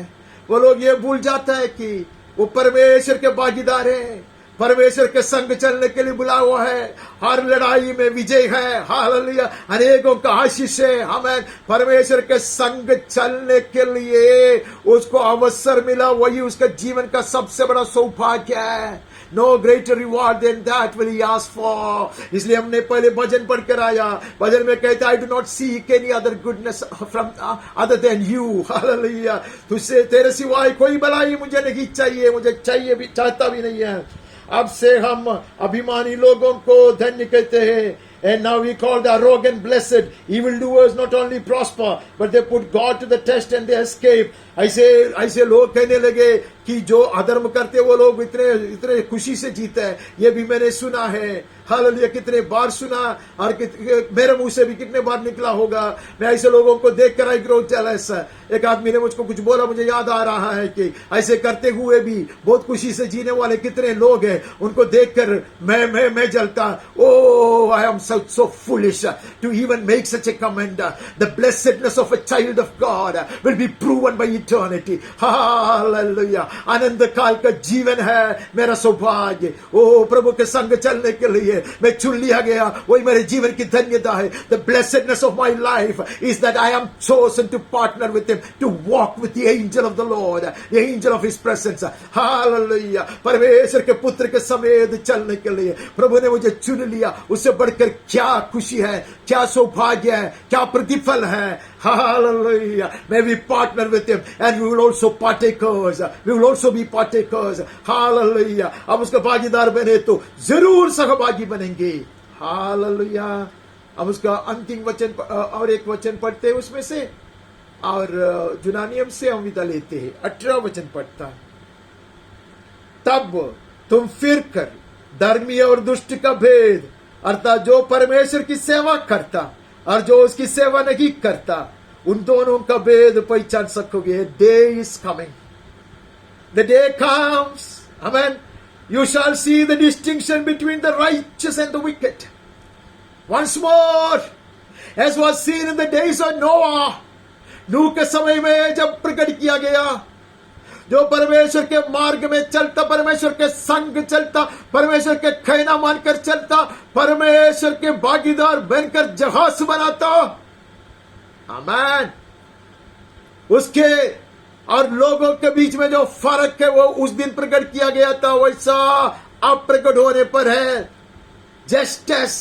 वो लोग ये भूल जाता है कि वो परमेश्वर के भागीदार हैं, परमेश्वर के संग चलने के लिए बुला हुआ है। हर लड़ाई में विजय है, हालेलुया, अनेकों का आशीष है। हमें परमेश्वर के संग चलने के लिए उसको अवसर मिला, वही उसका जीवन का सबसे बड़ा सौभाग्य है। No greater reward than that will he ask for. इसलिए हमने पहले भजन पढ़कर आया, भजन में कहता है, I do not seek any other goodness from other than you. Hallelujah. तुझसे तेरे सिवाय कोई भलाई मुझे नहीं चाहिए, मुझे चाहिए भी, चाहता भी नहीं है। अब से हम अभिमानी लोगों को धन्य कहते हैं। And now we call the arrogant blessed. Evildoers not only prosper, but they put God to the test and they escape. ऐसे लोग कहने लगे कि जो अधर्म करते वो लोग इतने खुशी से जीते हैं। ये भी मैंने सुना है, हालेलुया, कितने बार सुना, और मेरे मुंह से भी कितने बार निकला होगा। मैं ऐसे लोगों को देखकर आई ग्रो जेलस। एक आदमी ने मुझको कुछ बोला, मुझे याद आ रहा है कि ऐसे करते हुए भी बहुत खुशी से जीने वाले कितने लोग हैं, उनको देखकर मैं जलता। Oh, I am so foolish to even make such a comment. The blessedness of a child of God will be proven by eternity. Hallelujah. आनंद काल का जीवन है मेरा सौभाग्य। ओ प्रभु के संग चलने के लिए मैं चुन लिया गया, वही मेरे जीवन की धन्यता है। The blessedness of my life is that I am chosen to partner with him, to walk with the angel of the Lord, the angel of his presence. Hallelujah. परमेश्वर के पुत्र के समेत चलने के लिए प्रभु ने मुझे चुन लिया। उससे बढ़कर क्या खुशी है, क्या सौभाग्य है, क्या प्रतिफल है। Hallelujah. May we partner with him and we will also partakers. We will also be partakers. Hallelujah. अब उसका भागीदार बने तो जरूर सहभागी बनेंगे। Hallelujah. अब उसका अंतिम वचन और एक वचन पढ़ते हैं उसमें से, और जुनानियम से हम विदा लेते हैं। 18 वचन पढ़ता, तब तुम फिर कर धर्मी और दुष्ट का भेद, अर्थात जो परमेश्वर की सेवा करता और जो उसकी सेवा नहीं करता, उन दोनों का भेद पहचान सकोगे। Day is coming, the day comes, amen, you shall see the distinction between the righteous and the wicked once more, as was seen in the days of Noah. नूह के समय में जब प्रकट किया गया, जो परमेश्वर के मार्ग में चलता, परमेश्वर के संग चलता, परमेश्वर के कहना मानकर चलता, परमेश्वर के भागीदार बनकर जहाज बनाता, आमीन, उसके और लोगों के बीच में जो फर्क है वो उस दिन प्रकट किया गया था, वैसा अब प्रकट होने पर है। Just as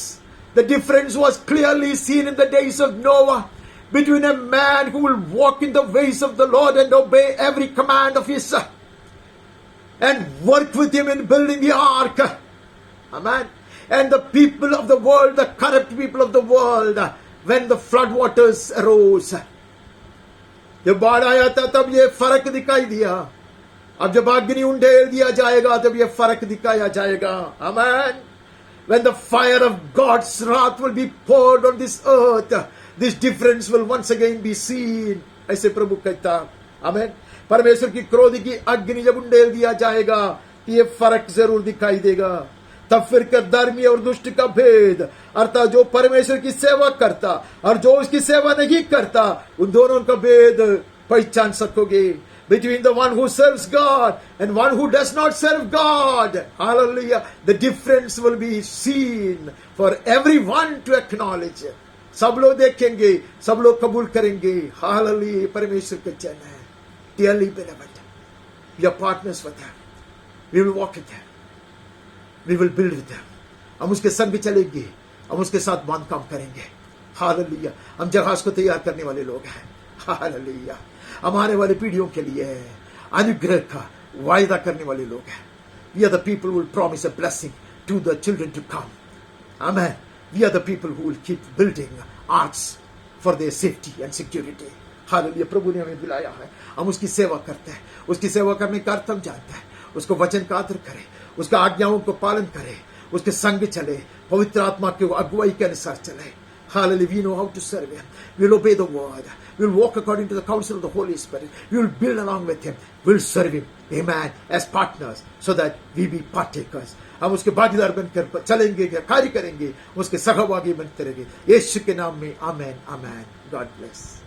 the difference was clearly seen in the days of Noah between a man who will walk in the ways of the Lord and obey every command of his and work with him in building the ark, amen, and the people of the world, the corrupt people of the world, when the flood waters arose, जब बाढ़ आया था तब ये फर्क दिखाई दिया। अब जब अग्नि उंडेल दिया जाएगा तब ये फर्क दिखाया जाएगा, amen. When the fire of God's wrath will be poured on this earth, this difference will once again be seen. ऐसे प्रभु कहता, आमीन। परमेश्वर की क्रोध की अग्नि जब उंडेल दिया जाएगा तो ये फर्क जरूर दिखाई देगा। तब फिर कर धर्मी और दुष्ट का भेद, अर्थात जो परमेश्वर की सेवा करता और जो उसकी सेवा नहीं करता, उन दोनों का भेद पहचान सकोगे। Between the one who serves God and one who does not serve God, hallelujah, the difference will be seen for everyone to acknowledge. सब लोग देखेंगे, सब लोग कबूल करेंगे, हालेलुया, परमेश्वर के जन है। Dearly beloved, we are partners with them. We will walk with them. We will build with them. हम उसके संग चलेंगे, हम उसके साथ बांध काम करेंगे, हालेलुया। हम जहाज को तैयार करने वाले लोग हैं, हालेलुया। हम आने वाली पीढ़ियों के लिए अनुग्रह का वायदा करने वाले लोग हैं। We are the people who will promise a blessing to the children to come. Amen. We are the people who will keep building arks for their safety and security. Hallelujah. प्रभु ने हमें बुलाया है, हम उसकी सेवा करते हैं। उसकी सेवा करने का अर्थ हम जानते हैं। उसको वचन का आदर करें, उसका आज्ञाओं को पालन करें, उसके संग चले, पवित्र आत्मा की अगुवाई के अनुसार चले। Hallelujah. We know how to serve Him. We'll obey the word. We'll walk according to the counsel of the Holy Spirit. We'll build along with Him. We'll serve Him. Amen. As partners, so that we be partakers. हम उसके भागीदार बनकर चलेंगे, कार्य करेंगे, उसके सहभागी बनते रहेंगे. यीशु के नाम में आमेन, आमेन. God bless.